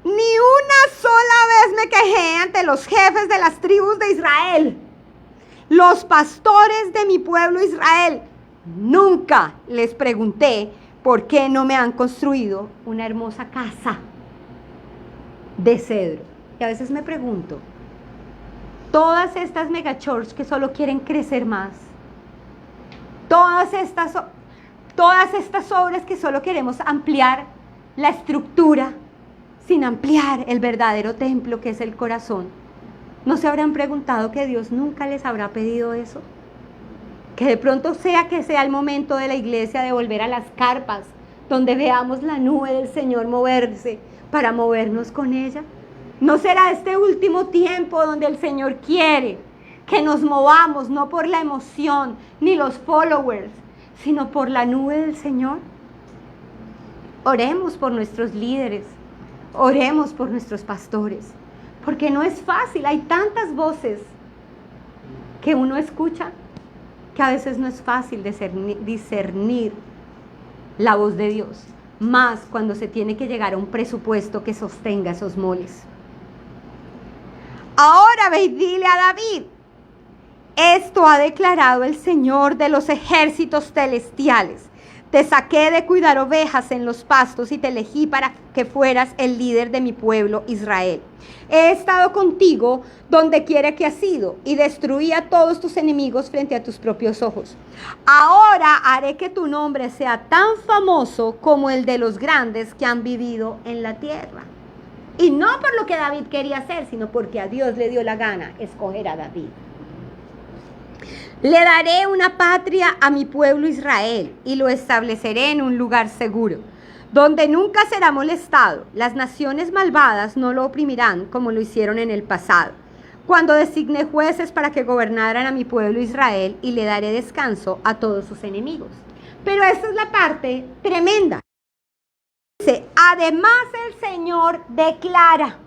ni una sola vez me quejé ante los jefes de las tribus de Israel, los pastores de mi pueblo Israel. Nunca les pregunté por qué no me han construido una hermosa casa de cedro. Y a veces me pregunto, todas estas megachurches que solo quieren crecer más, todas estas obras que solo queremos ampliar la estructura sin ampliar el verdadero templo que es el corazón, ¿no se habrán preguntado que Dios nunca les habrá pedido eso? Que de pronto sea el momento de la iglesia de volver a las carpas, donde veamos la nube del Señor moverse para movernos con ella. ¿No será este último tiempo donde el Señor quiere que nos movamos no por la emoción ni los followers, sino por la nube del Señor? Oremos por nuestros líderes, oremos por nuestros pastores, porque no es fácil, hay tantas voces que uno escucha que a veces no es fácil discernir la voz de Dios, más cuando se tiene que llegar a un presupuesto que sostenga esos moles. Ahora ve y dile a David, esto ha declarado el Señor de los ejércitos celestiales. Te saqué de cuidar ovejas en los pastos y te elegí para que fueras el líder de mi pueblo Israel. He estado contigo donde quiera que has ido y destruí a todos tus enemigos frente a tus propios ojos. Ahora haré que tu nombre sea tan famoso como el de los grandes que han vivido en la tierra. Y no por lo que David quería hacer, sino porque a Dios le dio la gana escoger a David. Le daré una patria a mi pueblo Israel y lo estableceré en un lugar seguro, donde nunca será molestado. Las naciones malvadas no lo oprimirán como lo hicieron en el pasado, cuando designé jueces para que gobernaran a mi pueblo Israel, y le daré descanso a todos sus enemigos. Pero esta es la parte tremenda. Dice, además el Señor declara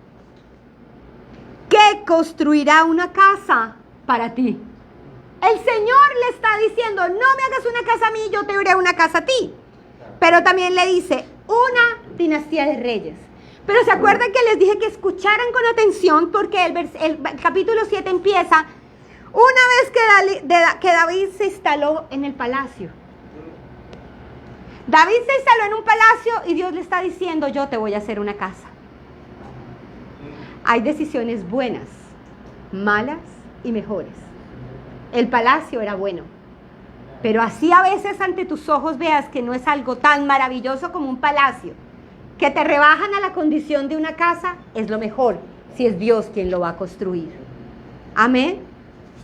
que construirá una casa para ti. El Señor le está diciendo, no me hagas una casa a mí, yo te haré una casa a ti. Pero también le dice, una dinastía de reyes. Pero ¿se acuerdan que les dije que escucharan con atención? Porque el capítulo 7 empieza una vez que David se instaló en el palacio. David se instaló en un palacio y Dios le está diciendo, yo te voy a hacer una casa. Hay decisiones buenas, malas y mejores. El palacio era bueno, pero así a veces ante tus ojos veas que no es algo tan maravilloso como un palacio, que te rebajan a la condición de una casa, es lo mejor si es Dios quien lo va a construir. Amén.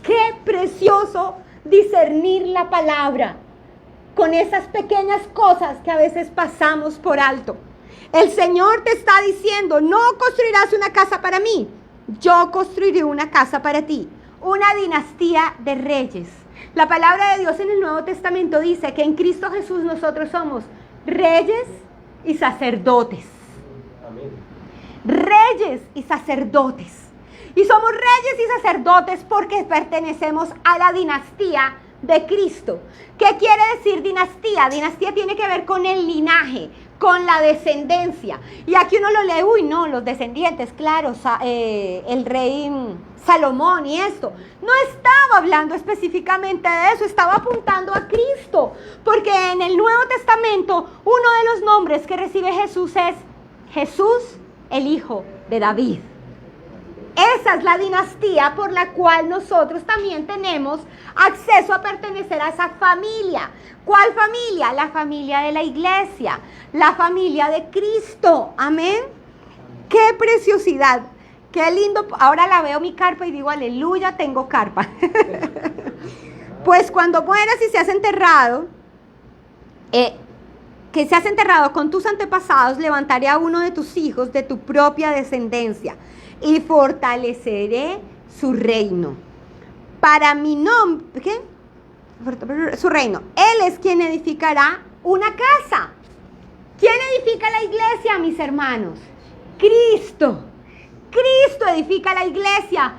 Qué precioso discernir la palabra con esas pequeñas cosas que a veces pasamos por alto. El Señor te está diciendo, no construirás una casa para mí, yo construiré una casa para ti, una dinastía de reyes. La palabra de Dios en el Nuevo Testamento dice que en Cristo Jesús nosotros somos reyes y sacerdotes. Amén. Reyes y sacerdotes. Y somos reyes y sacerdotes porque pertenecemos a la dinastía de Cristo. ¿Qué quiere decir dinastía? Dinastía tiene que ver con el linaje, con la descendencia. Y aquí uno lo lee, uy, no, los descendientes, claro, el rey Salomón y esto. No estaba hablando específicamente de eso, estaba apuntando a Cristo. Porque en el Nuevo Testamento, uno de los nombres que recibe Jesús es Jesús, el Hijo de David. Esa es la dinastía por la cual nosotros también tenemos acceso a pertenecer a esa familia. ¿Cuál familia? La familia de la iglesia, la familia de Cristo. Amén. ¡Qué preciosidad! ¡Qué lindo! Ahora la veo mi carpa y digo, aleluya, tengo carpa. Pues cuando mueras y seas enterrado, que seas enterrado con tus antepasados, levantaré a uno de tus hijos de tu propia descendencia y fortaleceré su reino. Para mi nombre, ¿qué? Su reino. Él es quien edificará una casa. ¿Quién edifica la iglesia, mis hermanos? Cristo. Cristo edifica la iglesia.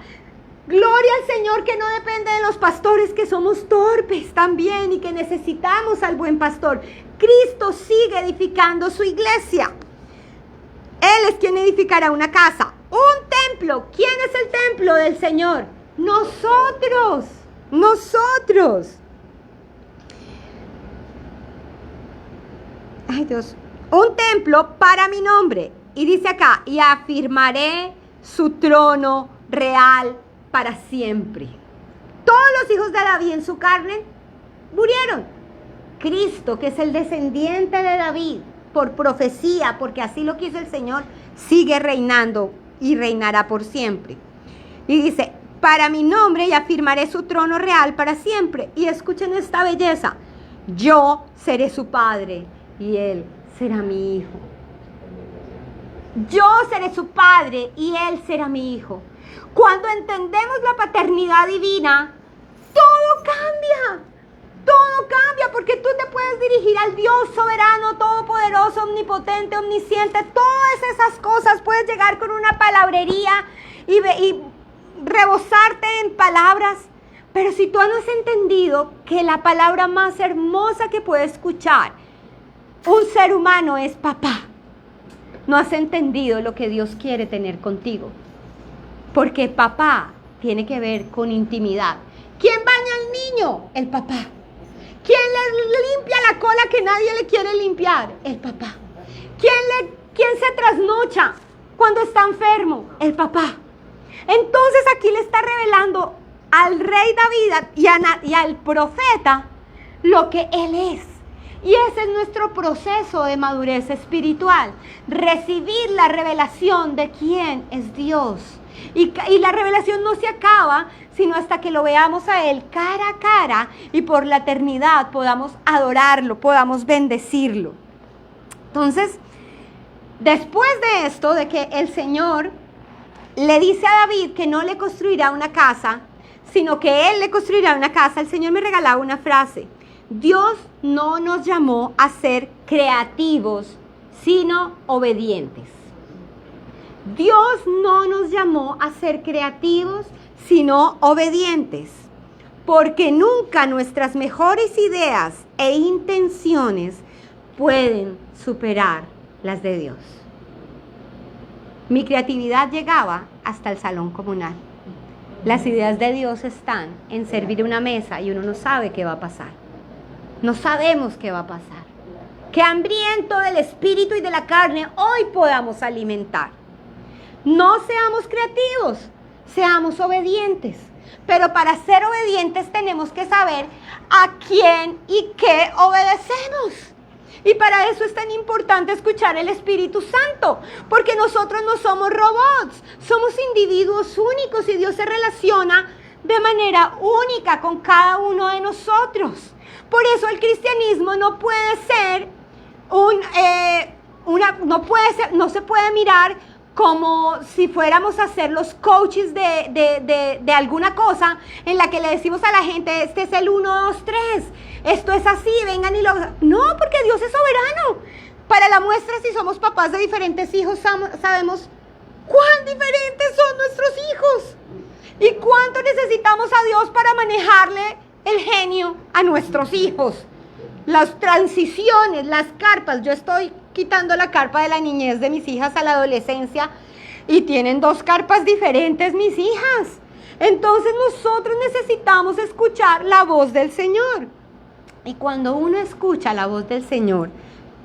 Gloria al Señor, que no depende de los pastores, que somos torpes también y que necesitamos al buen pastor. Cristo sigue edificando su iglesia. Él es quien edificará una casa. Un templo. ¿Quién es el templo del Señor? Nosotros. Nosotros. Ay, Dios. Un templo para mi nombre. Y dice acá, y afirmaré su trono real para siempre. Todos los hijos de David en su carne murieron. Cristo, que es el descendiente de David, por profecía, porque así lo quiso el Señor, sigue reinando y reinará por siempre. Y dice, para mi nombre, y afirmaré su trono real para siempre. Y escuchen esta belleza. Yo seré su padre y él será mi hijo. Yo seré su padre y él será mi hijo. Cuando entendemos la paternidad divina, todo cambia. Todo cambia, porque tú te puedes dirigir al Dios soberano, todopoderoso, omnipotente, omnisciente. Todas esas cosas puedes llegar con una palabrería y rebosarte en palabras. Pero si tú no has entendido que la palabra más hermosa que puede escuchar un ser humano es papá, no has entendido lo que Dios quiere tener contigo. Porque papá tiene que ver con intimidad. ¿Quién baña al niño? El papá. ¿Quién le limpia la cola que nadie le quiere limpiar? El papá. ¿Quién se trasnocha cuando está enfermo? El papá. Entonces aquí le está revelando al rey David y al profeta lo que él es. Y ese es nuestro proceso de madurez espiritual. Recibir la revelación de quién es Dios. Y la revelación no se acaba, sino hasta que lo veamos a Él cara a cara y por la eternidad podamos adorarlo, podamos bendecirlo. Entonces, después de esto, de que el Señor le dice a David que no le construirá una casa, sino que Él le construirá una casa, el Señor me regalaba una frase: Dios no nos llamó a ser creativos, sino obedientes. Dios no nos llamó a ser creativos, sino obedientes, porque nunca nuestras mejores ideas e intenciones pueden superar las de Dios. Mi creatividad llegaba hasta el salón comunal. Las ideas de Dios están en servir una mesa y uno no sabe qué va a pasar. No sabemos qué va a pasar. Que hambriento del espíritu y de la carne hoy podamos alimentar. No seamos creativos, seamos obedientes. Pero para ser obedientes tenemos que saber a quién y qué obedecemos. Y para eso es tan importante escuchar el Espíritu Santo, porque nosotros no somos robots, somos individuos únicos y Dios se relaciona de manera única con cada uno de nosotros. Por eso el cristianismo no puede ser no se puede mirar como si fuéramos a ser los coaches de alguna cosa en la que le decimos a la gente: este es el 1, 2, 3, esto es así, vengan y lo... No, porque Dios es soberano. Para la muestra, si somos papás de diferentes hijos, sabemos cuán diferentes son nuestros hijos y cuánto necesitamos a Dios para manejarle el genio a nuestros hijos. Las transiciones, las carpas. Yo estoy quitando la carpa de la niñez de mis hijas a la adolescencia y tienen 2 carpas diferentes mis hijas. Entonces nosotros necesitamos escuchar la voz del Señor. Y cuando uno escucha la voz del Señor,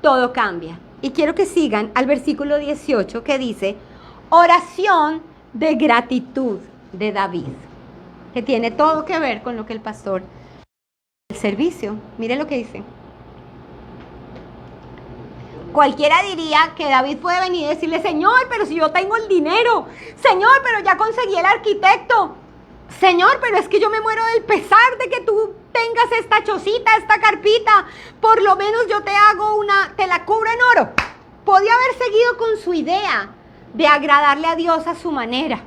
todo cambia. Y quiero que sigan al versículo 18 que dice: oración de gratitud de David, que tiene todo que ver con lo que el pastor... El servicio, mire lo que dice. Cualquiera diría que David puede venir y decirle: Señor, pero si yo tengo el dinero, Señor, pero ya conseguí el arquitecto, Señor, pero es que yo me muero del pesar de que tú tengas esta chocita, esta carpita, por lo menos yo te la cubro en oro. Podía haber seguido con su idea de agradarle a Dios a su manera.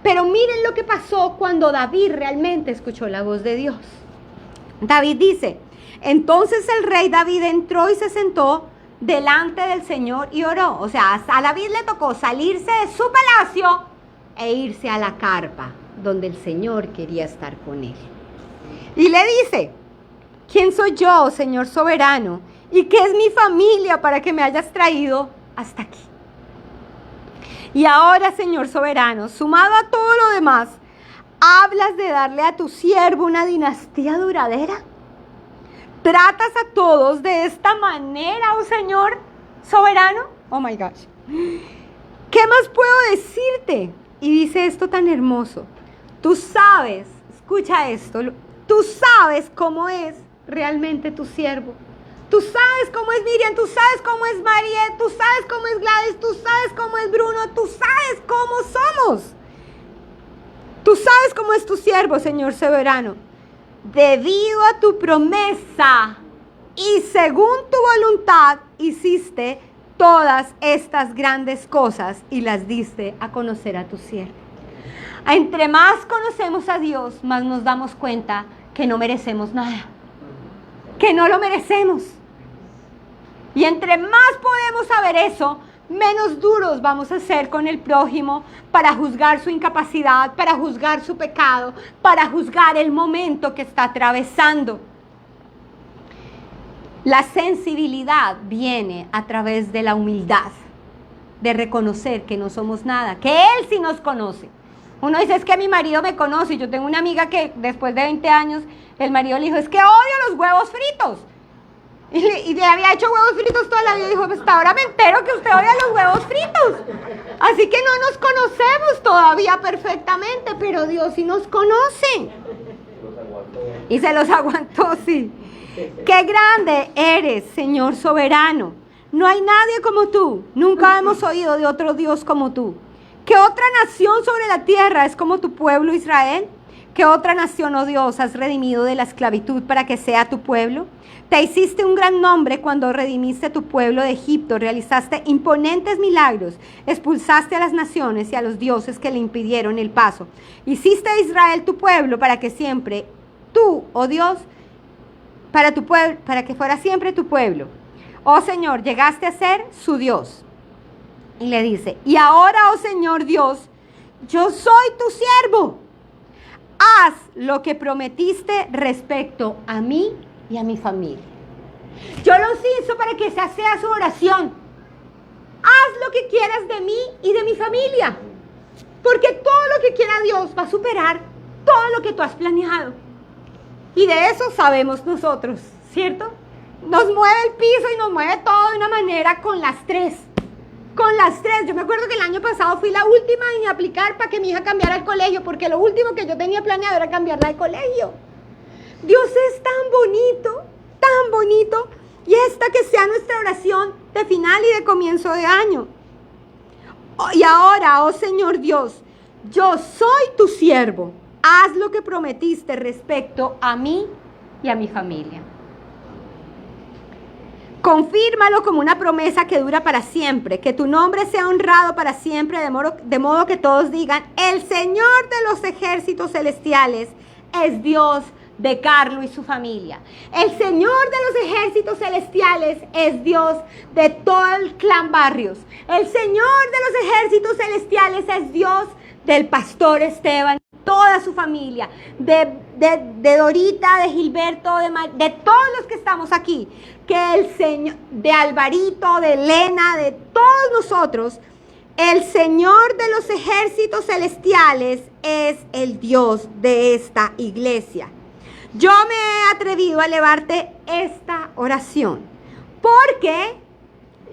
Pero miren lo que pasó cuando David realmente escuchó la voz de Dios. David dice: entonces el rey David entró y se sentó delante del Señor y oró. O sea, a David le tocó salirse de su palacio e irse a la carpa donde el Señor quería estar con él. Y le dice: ¿quién soy yo, Señor soberano? ¿Y qué es mi familia para que me hayas traído hasta aquí? Y ahora, Señor soberano, sumado a todo lo demás, ¿hablas de darle a tu siervo una dinastía duradera? ¿Tratas a todos de esta manera, oh Señor soberano? Oh my gosh. ¿Qué más puedo decirte? Y dice esto tan hermoso: tú sabes, escucha esto, tú sabes cómo es realmente tu siervo. Tú sabes cómo es Miriam, tú sabes cómo es María, tú sabes cómo es Gladys, tú sabes cómo es Bruno, tú sabes cómo somos. Tú sabes cómo es tu siervo, Señor soberano. Debido a tu promesa y según tu voluntad hiciste todas estas grandes cosas y las diste a conocer a tu siervo. Entre más conocemos a Dios, más nos damos cuenta que no merecemos nada, que no lo merecemos. Y entre más podemos saber eso, menos duros vamos a ser con el prójimo para juzgar su incapacidad, para juzgar su pecado, para juzgar el momento que está atravesando. La sensibilidad viene a través de la humildad, de reconocer que no somos nada, que Él sí nos conoce. Uno dice: es que mi marido me conoce. Y yo tengo una amiga que después de 20 años, el marido le dijo: es que odio los huevos fritos. Y le había hecho huevos fritos toda la vida. Y dijo: pues hasta ahora me entero que usted odia los huevos fritos. Así que no nos conocemos todavía perfectamente, pero Dios sí nos conoce. Y se los aguantó, sí. Qué grande eres, Señor soberano. No hay nadie como tú. Nunca hemos oído de otro Dios como tú. ¿Qué otra nación sobre la tierra es como tu pueblo Israel? ¿Qué otra nación, oh Dios, has redimido de la esclavitud para que sea tu pueblo? Te hiciste un gran nombre cuando redimiste a tu pueblo de Egipto, realizaste imponentes milagros, expulsaste a las naciones y a los dioses que le impidieron el paso. Hiciste a Israel tu pueblo para que siempre tú, oh Dios, para que fuera siempre tu pueblo. Oh Señor, llegaste a ser su Dios. Y le dice, y ahora, oh Señor Dios, yo soy tu siervo. Haz lo que prometiste respecto a mí y a mi familia. Yo los hizo para que esa sea su oración. Haz lo que quieras de mí y de mi familia. Porque todo lo que quiera Dios va a superar todo lo que tú has planeado. Y de eso sabemos nosotros, ¿cierto? Nos mueve el piso y nos mueve todo de una manera con las tres. Con las tres. Yo me acuerdo que el año pasado fui la última en aplicar para que mi hija cambiara el colegio, porque lo último que yo tenía planeado era cambiarla de colegio. Dios es tan bonito, y esta que sea nuestra oración de final y de comienzo de año. Y ahora, oh Señor Dios, yo soy tu siervo. Haz lo que prometiste respecto a mí y a mi familia. Confírmalo como una promesa que dura para siempre, que tu nombre sea honrado para siempre, de modo que todos digan, el Señor de los ejércitos celestiales es Dios de Carlos y su familia. El Señor de los ejércitos celestiales es Dios de todo el clan Barrios. El Señor de los ejércitos celestiales es Dios del pastor Esteban, toda su familia, de Dorita, de Gilberto, de todos los que estamos aquí, que el Señor, de Alvarito, de Elena, de todos nosotros, el Señor de los ejércitos celestiales es el Dios de esta iglesia. Yo me he atrevido a elevarte esta oración porque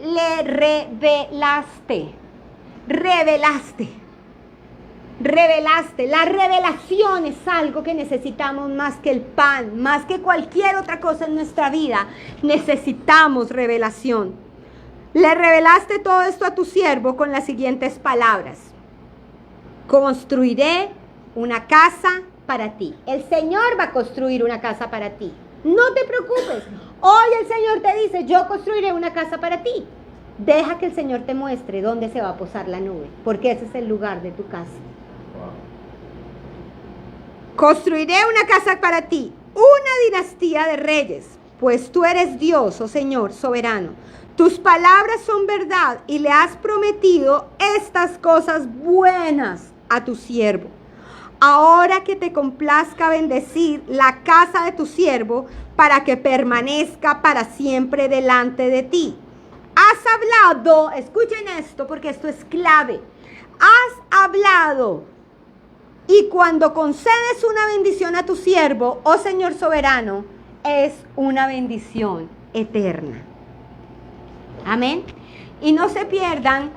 le revelaste. La revelación es algo que necesitamos más que el pan, más que cualquier otra cosa en nuestra vida. Necesitamos revelación. Le revelaste todo esto a tu siervo con las siguientes palabras. Construiré una casa para ti. El Señor va a construir una casa para ti. No te preocupes. Hoy el Señor te dice, yo construiré una casa para ti. Deja que el Señor te muestre dónde se va a posar la nube, porque ese es el lugar de tu casa. Construiré una casa para ti, una dinastía de reyes, pues tú eres Dios, oh Señor, soberano. Tus palabras son verdad y le has prometido estas cosas buenas a tu siervo. Ahora que te complazca bendecir la casa de tu siervo para que permanezca para siempre delante de ti. Has hablado, escuchen esto porque esto es clave. Has hablado. Y cuando concedes una bendición a tu siervo, oh Señor soberano, es una bendición eterna. Amén. Y no se pierdan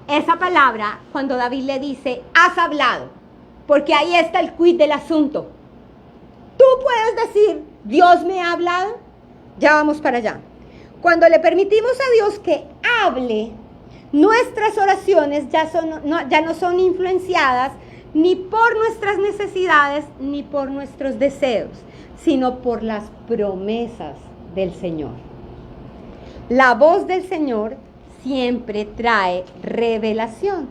esa palabra cuando David le dice, has hablado, porque ahí está el quid del asunto. Tú puedes decir, Dios me ha hablado. Ya vamos para allá. Cuando le permitimos a Dios que hable, nuestras oraciones ya no son influenciadas ni por nuestras necesidades, ni por nuestros deseos, sino por las promesas del Señor. La voz del Señor siempre trae revelación.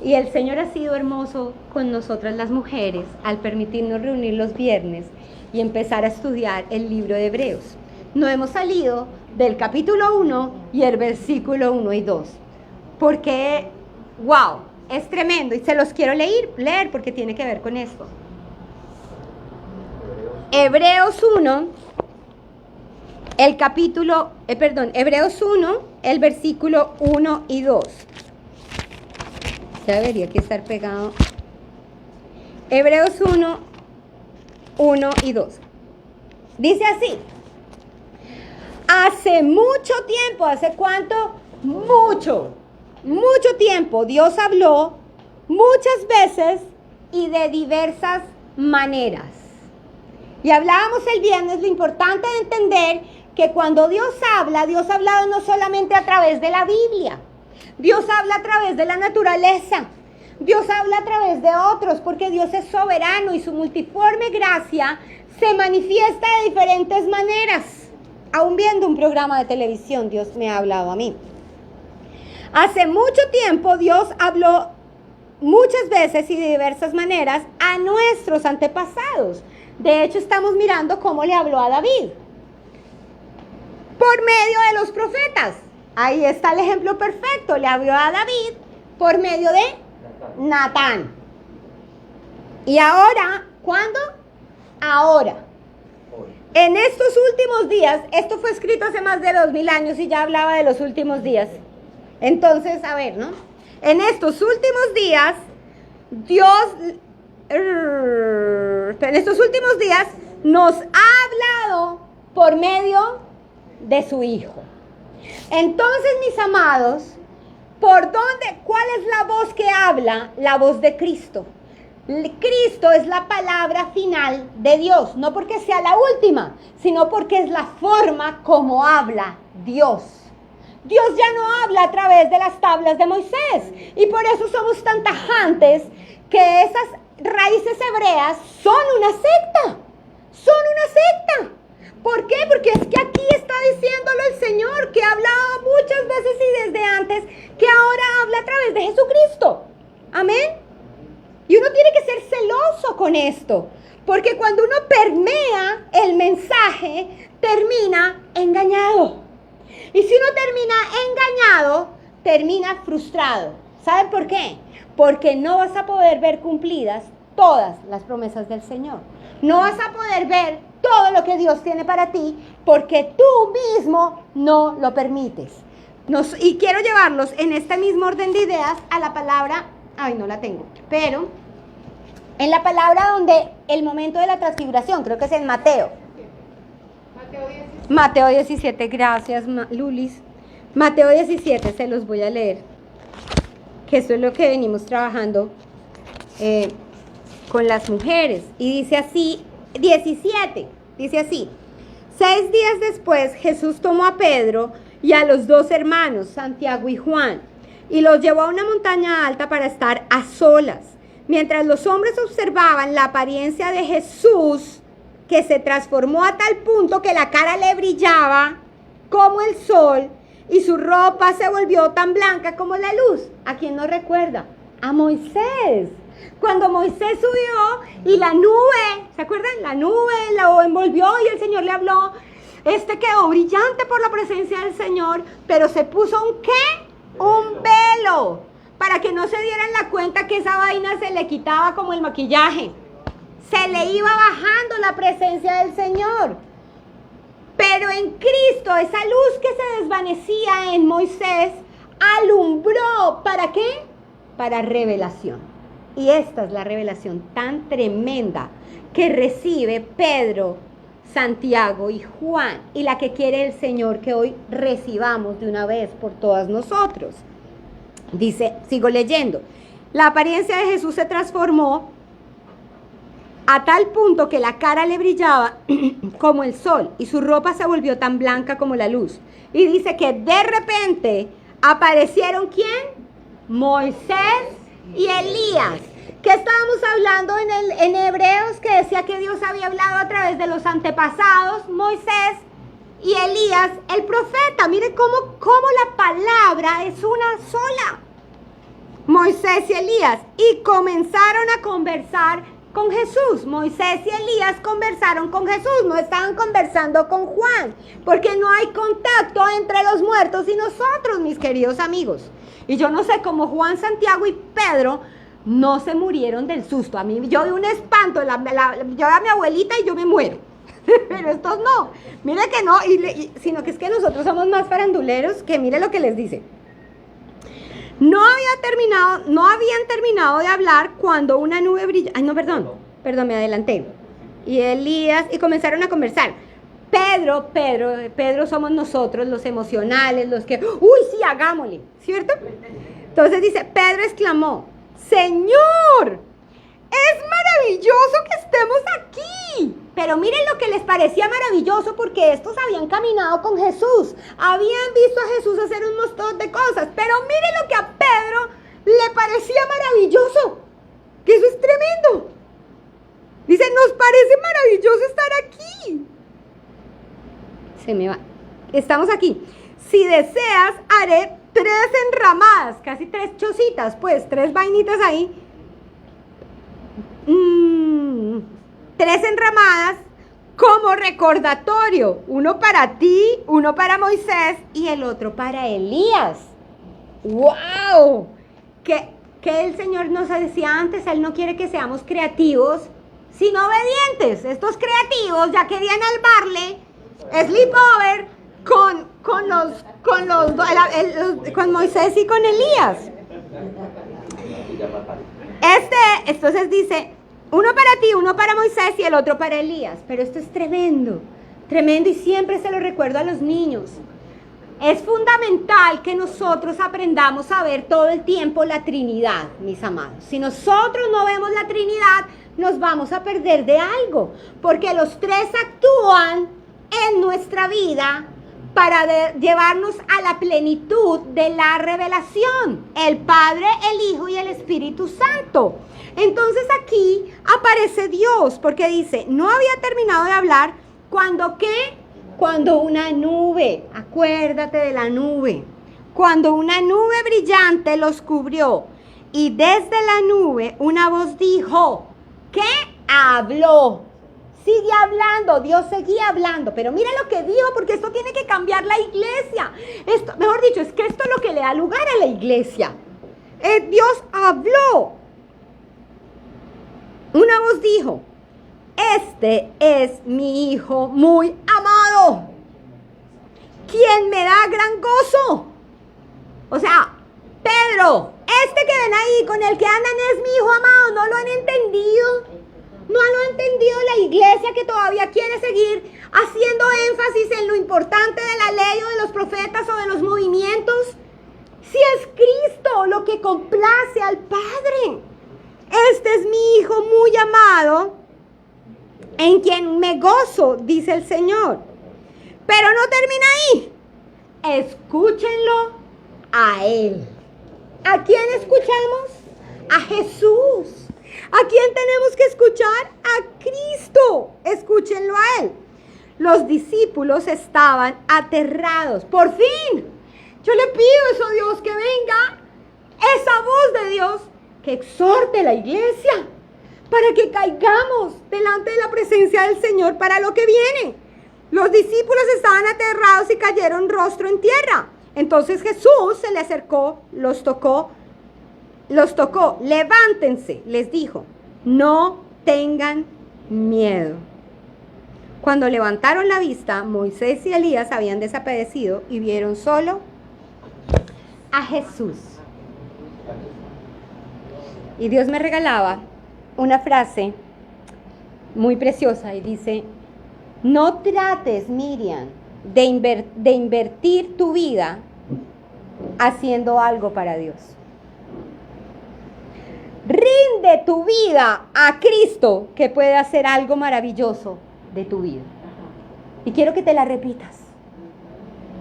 Y el Señor ha sido hermoso con nosotras las mujeres al permitirnos reunir los viernes y empezar a estudiar el libro de Hebreos. No hemos salido del capítulo 1 y el versículo 1 y 2. Porque, wow, es tremendo y se los quiero leer porque tiene que ver con esto. Hebreos 1, Hebreos 1, el versículo 1 y 2. Ya debería que estar pegado. Hebreos 1, 1 y 2. Dice así. Hace mucho tiempo, ¿hace cuánto? Mucho tiempo Dios habló muchas veces y de diversas maneras. Y hablábamos el viernes lo importante de entender que cuando Dios ha hablado no solamente a través de la Biblia. Dios habla a través de la naturaleza. Dios habla a través de otros, porque Dios es soberano y su multiforme gracia se manifiesta de diferentes maneras. Aún viendo un programa de televisión, Dios me ha hablado a mí. Hace mucho tiempo Dios habló muchas veces y de diversas maneras a nuestros antepasados. De hecho, estamos mirando cómo le habló a David. Por medio de los profetas. Ahí está el ejemplo perfecto. Le habló a David por medio de Natán. Y ahora, ¿cuándo? Ahora. En estos últimos días, esto fue escrito hace más de 2000 años y ya hablaba de los últimos días. Entonces, a ver, ¿no? En estos últimos días, nos ha hablado por medio de su Hijo. Entonces, mis amados, ¿por dónde? ¿Cuál es la voz que habla? La voz de Cristo. Cristo es la palabra final de Dios, no porque sea la última, sino porque es la forma como habla Dios. Dios ya no habla a través de las tablas de Moisés, y por eso somos tan tajantes que esas raíces hebreas son una secta. Son una secta. ¿Por qué? Porque es que aquí está diciéndolo el Señor, que ha hablado muchas veces y desde antes, que ahora habla a través de Jesucristo. Amén. Y uno tiene que ser celoso con esto, porque cuando uno permea el mensaje, termina engañado. Y si uno termina engañado, termina frustrado. ¿Saben por qué? Porque no vas a poder ver cumplidas todas las promesas del Señor. No vas a poder ver todo lo que Dios tiene para ti, porque tú mismo no lo permites. Y quiero llevarlos en este mismo orden de ideas a la palabra, no la tengo, pero en la palabra donde el momento de la transfiguración, creo que es en Mateo. Mateo 17, gracias Lulis. Mateo 17, se los voy a leer, que esto es lo que venimos trabajando con las mujeres. Y dice así, 17, dice así: 6 días después Jesús tomó a Pedro y a los 2 hermanos, Santiago y Juan, y los llevó a una montaña alta para estar a solas. Mientras los hombres observaban la apariencia de Jesús, que se transformó a tal punto que la cara le brillaba como el sol y su ropa se volvió tan blanca como la luz. ¿A quién nos recuerda? A Moisés. Cuando Moisés subió y la nube, ¿se acuerdan? La nube lo envolvió y el Señor le habló. Quedó brillante por la presencia del Señor, pero se puso ¿un qué? Un velo, para que no se dieran la cuenta que esa vaina se le quitaba como el maquillaje. Se le iba bajando la presencia del Señor. Pero en Cristo, esa luz que se desvanecía en Moisés, alumbró, ¿para qué? Para revelación. Y esta es la revelación tan tremenda que recibe Pedro, Santiago y Juan, y la que quiere el Señor que hoy recibamos de una vez por todas nosotros. Dice, sigo leyendo: la apariencia de Jesús se transformó a tal punto que la cara le brillaba como el sol y su ropa se volvió tan blanca como la luz. Y dice que de repente aparecieron ¿quién? Moisés y Elías. ¿Qué estábamos hablando en Hebreos? Que decía que Dios había hablado a través de los antepasados, Moisés y Elías, el profeta. Mire cómo la palabra es una sola. Moisés y Elías. Y comenzaron a conversar con Jesús. Moisés y Elías conversaron con Jesús, no estaban conversando con Juan, porque no hay contacto entre los muertos y nosotros, mis queridos amigos. Y yo no sé cómo Juan, Santiago y Pedro no se murieron del susto. A mí, yo de un espanto, yo a mi abuelita y yo me muero. Pero estos no, mire que no, sino que es que nosotros somos más faranduleros, que mire lo que les dice. No habían terminado de hablar cuando una nube brilla. Perdón, me adelanté. Y Elías, y comenzaron a conversar. Pedro somos nosotros, los emocionales, los que, sí, hagámosle, ¿cierto? Entonces dice, Pedro exclamó: Señor, es maravilloso que estemos aquí. Pero miren lo que les parecía maravilloso, porque estos habían caminado con Jesús, habían visto a Jesús hacer un montón de cosas, pero miren lo que a Pedro le le parecía maravilloso, que eso es tremendo. Dice, nos parece maravilloso estar aquí. Se me va. Estamos aquí. Si deseas, haré 3 enramadas, casi 3 chocitas, pues, 3 vainitas ahí. 3 enramadas como recordatorio. Uno para ti, uno para Moisés y el otro para Elías. ¡Wow! Que el Señor nos decía antes, Él no quiere que seamos creativos, sino obedientes. Estos creativos ya querían albarle sleepover con Moisés y con Elías. Entonces dice, uno para ti, uno para Moisés y el otro para Elías. Pero esto es tremendo, tremendo, y siempre se lo recuerdo a los niños. Es fundamental que nosotros aprendamos a ver todo el tiempo la Trinidad, mis amados. Si nosotros no vemos la Trinidad, nos vamos a perder de algo, porque los 3 actúan en nuestra vida para llevarnos a la plenitud de la revelación, el Padre, el Hijo y el Espíritu Santo. Entonces aquí aparece Dios, porque dice, no había terminado de hablar, ¿cuándo qué? Cuando una nube, acuérdate de la nube, cuando una nube brillante los cubrió, y desde la nube una voz dijo, ¿qué? Habló. Sigue hablando, Dios seguía hablando, pero mira lo que dijo, porque esto tiene que cambiar la iglesia. Esto, mejor dicho, es que esto es lo que le da lugar a la iglesia. Dios habló. Una voz dijo, este es mi Hijo muy amado, quien me da gran gozo. O sea, Pedro, este que ven ahí, con el que andan es mi Hijo amado, ¿no lo han entendido? ¿No lo ha entendido la iglesia, que todavía quiere seguir haciendo énfasis en lo importante de la ley o de los profetas o de los movimientos? Si es Cristo lo que complace al Padre. Este es mi Hijo muy amado, en quien me gozo, dice el Señor. Pero no termina ahí. Escúchenlo a Él. ¿A quién escuchamos? A Jesús. ¿A quién tenemos que escuchar? A Cristo. Escúchenlo a Él. Los discípulos estaban aterrados. Por fin, yo le pido eso a Dios, que venga esa voz de Dios que exhorte la iglesia para que caigamos delante de la presencia del Señor para lo que viene. Los discípulos estaban aterrados y cayeron rostro en tierra. Entonces Jesús se le acercó, los tocó, levántense, les dijo, no tengan miedo. Cuando levantaron la vista, Moisés y Elías habían desaparecido y vieron solo a Jesús. Y Dios me regalaba una frase muy preciosa y dice, no trates, Miriam, de invertir tu vida haciendo algo para Dios. Rinde tu vida a Cristo, que puede hacer algo maravilloso de tu vida. Y quiero que te la repitas.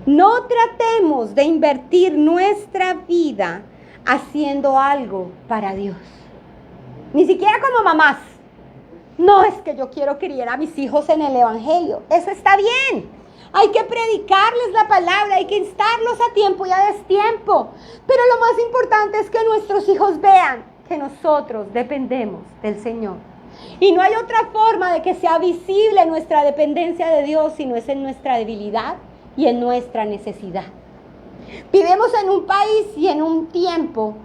No tratemos de invertir nuestra vida haciendo algo para Dios. Ni siquiera como mamás. No, es que yo quiero criar a mis hijos en el Evangelio. Eso está bien. Hay que predicarles la palabra, hay que instarlos a tiempo y a destiempo. Pero lo más importante es que nuestros hijos vean que nosotros dependemos del Señor. Y no hay otra forma de que sea visible nuestra dependencia de Dios si no es en nuestra debilidad y en nuestra necesidad. Vivimos en un país y en un tiempo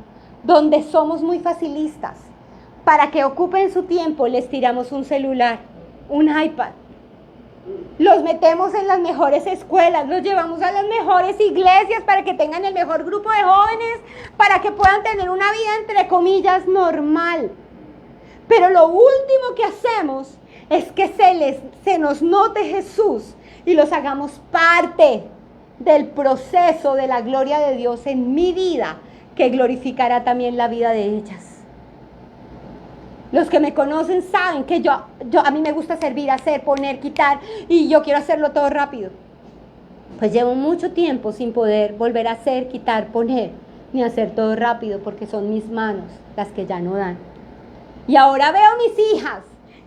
donde somos muy facilistas. Para que ocupen su tiempo les tiramos un celular, un iPad. Los metemos en las mejores escuelas, los llevamos a las mejores iglesias para que tengan el mejor grupo de jóvenes, para que puedan tener una vida entre comillas normal. Pero lo último que hacemos es que se nos note Jesús y los hagamos parte del proceso de la gloria de Dios en mi vida, que glorificará también la vida de ellas. Los que me conocen saben que a mí me gusta servir, hacer, poner, quitar, y yo quiero hacerlo todo rápido. Pues llevo mucho tiempo sin poder volver a hacer, quitar, poner, ni hacer todo rápido, porque son mis manos las que ya no dan. Y ahora veo a mis hijas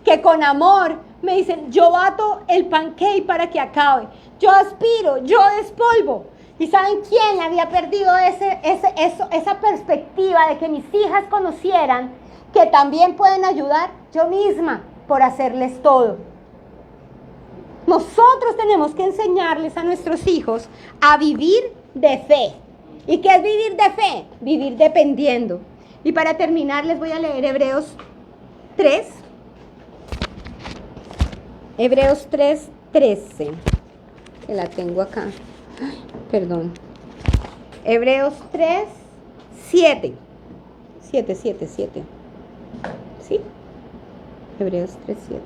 que con amor me dicen, yo bato el pancake para que acabe, yo aspiro, yo despolvo. ¿Y saben quién había perdido esa perspectiva de que mis hijas conocieran que también pueden ayudar? Yo misma, por hacerles todo. Nosotros tenemos que enseñarles a nuestros hijos a vivir de fe. ¿Y qué es vivir de fe? Vivir dependiendo. Y para terminar les voy a leer Hebreos 3. Hebreos 3:13. Que la tengo acá. Ay, perdón. Hebreos 3:7. 7. ¿Sí? Hebreos 3:7.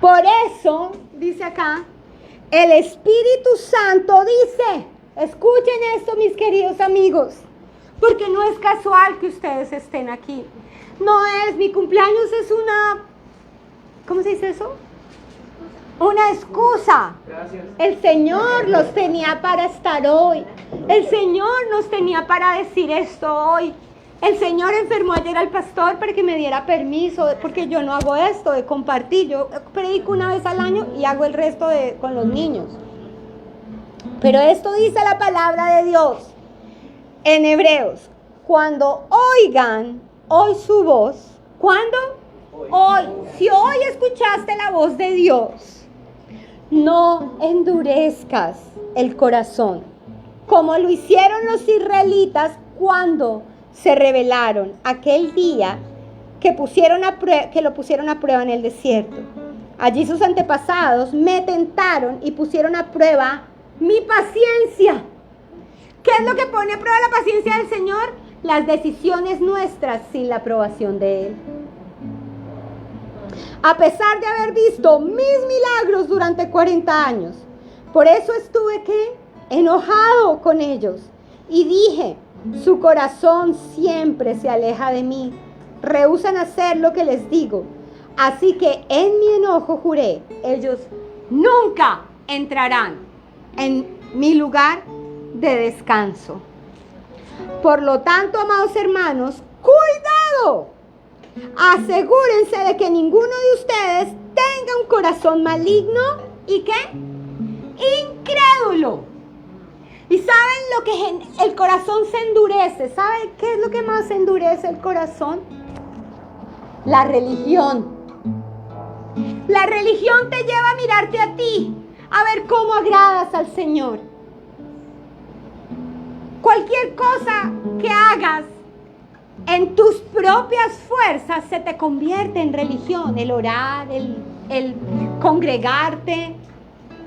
Por eso, dice acá, el Espíritu Santo dice, escuchen esto mis queridos amigos, porque no es casual que ustedes estén aquí. No es, mi cumpleaños es una, ¿cómo se dice eso? Una excusa. Gracias. El Señor los tenía para estar hoy. El Señor nos tenía para decir esto hoy. El Señor enfermó ayer al pastor para que me diera permiso, porque yo no hago esto de compartir. Yo predico una vez al año y hago el resto con los niños. Pero esto dice la palabra de Dios en Hebreos. Cuando oigan hoy su voz, ¿cuándo? Hoy. Si hoy escuchaste la voz de Dios, no endurezcas el corazón, como lo hicieron los israelitas cuando se rebelaron aquel día que lo pusieron a prueba en el desierto. Allí sus antepasados me tentaron y pusieron a prueba mi paciencia. ¿Qué es lo que pone a prueba la paciencia del Señor? Las decisiones nuestras sin la aprobación de Él. A pesar de haber visto mis milagros durante 40 años, por eso estuve enojado con ellos y dije, su corazón siempre se aleja de mí, rehúsan hacer lo que les digo. Así que en mi enojo juré, ellos nunca entrarán en mi lugar de descanso. Por lo tanto, amados hermanos, cuidado. Asegúrense de que ninguno de ustedes tenga un corazón maligno y ¿qué? Incrédulo. ¿Y saben lo que el corazón se endurece? ¿Saben qué es lo que más endurece el corazón? La religión. La religión te lleva a mirarte a ti, a ver cómo agradas al Señor. Cualquier cosa que hagas en tus propias fuerzas se te convierte en religión, el orar, el congregarte.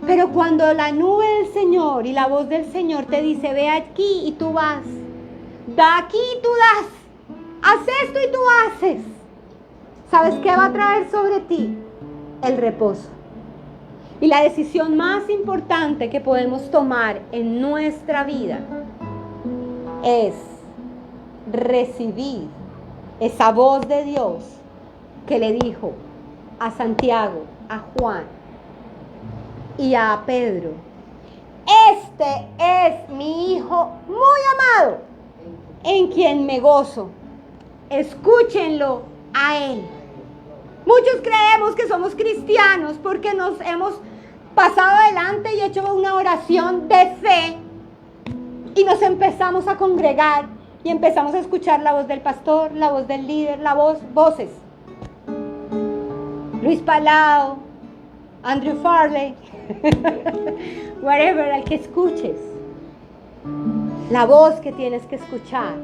Pero cuando la nube del Señor y la voz del Señor te dice, ve aquí y tú vas, da aquí y tú das, haz esto y tú haces, ¿sabes qué va a traer sobre ti? El reposo. Y la decisión más importante que podemos tomar en nuestra vida es recibir esa voz de Dios que le dijo a Santiago, a Juan y a Pedro, este es mi Hijo muy amado, en quien me gozo, escúchenlo a Él. Muchos creemos que somos cristianos porque nos hemos pasado adelante y hecho una oración de fe y nos empezamos a congregar y empezamos a escuchar la voz del pastor, la voz del líder, voces. Luis Palao, Andrew Farley, whatever, al que escuches. La voz que tienes que escuchar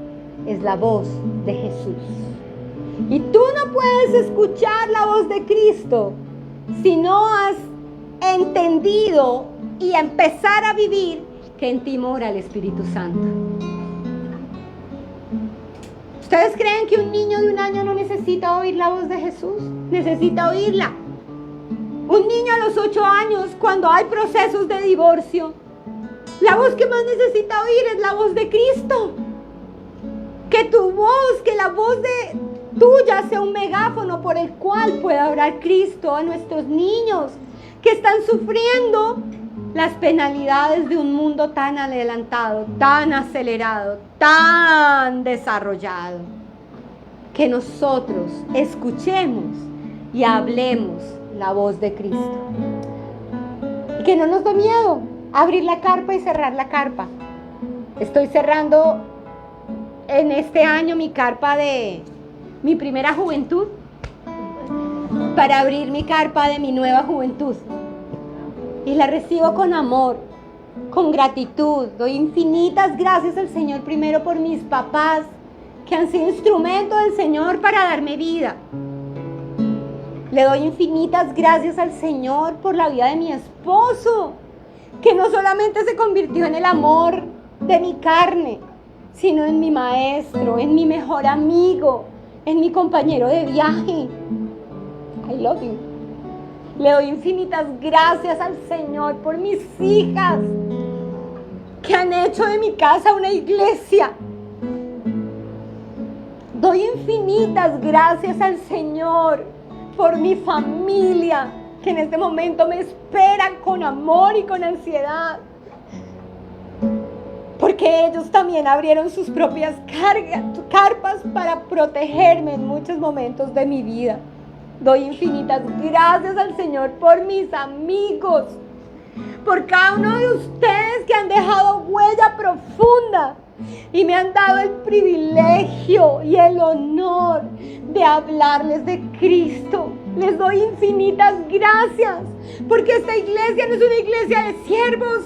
es la voz de Jesús. Y tú no puedes escuchar la voz de Cristo si no has entendido y empezar a vivir que en ti mora el Espíritu Santo. ¿Ustedes creen que un niño de 1 año no necesita oír la voz de Jesús? Necesita oírla. Un niño a los 8 años, cuando hay procesos de divorcio, la voz que más necesita oír es la voz de Cristo. Que tu voz, que la voz tuya sea un megáfono por el cual pueda hablar Cristo a nuestros niños que están sufriendo las penalidades de un mundo tan adelantado, tan acelerado, tan desarrollado. Que nosotros escuchemos y hablemos la voz de Cristo. Y que no nos dé miedo abrir la carpa y cerrar la carpa. Estoy cerrando en este año mi carpa de mi primera juventud para abrir mi carpa de mi nueva juventud. Y la recibo con amor, con gratitud. Doy infinitas gracias al Señor primero por mis papás, que han sido instrumento del Señor para darme vida. Le doy infinitas gracias al Señor por la vida de mi esposo, que no solamente se convirtió en el amor de mi carne, sino en mi maestro, en mi mejor amigo, en mi compañero de viaje. I love you. Le doy infinitas gracias al Señor por mis hijas, que han hecho de mi casa una iglesia. Doy infinitas gracias al Señor por mi familia, que en este momento me espera con amor y con ansiedad, porque ellos también abrieron sus propias carpas para protegerme en muchos momentos de mi vida. Doy infinitas gracias al Señor por mis amigos, por cada uno de ustedes que han dejado huella profunda y me han dado el privilegio y el honor de hablarles de Cristo. Les doy infinitas gracias, porque esta iglesia no es una iglesia de siervos,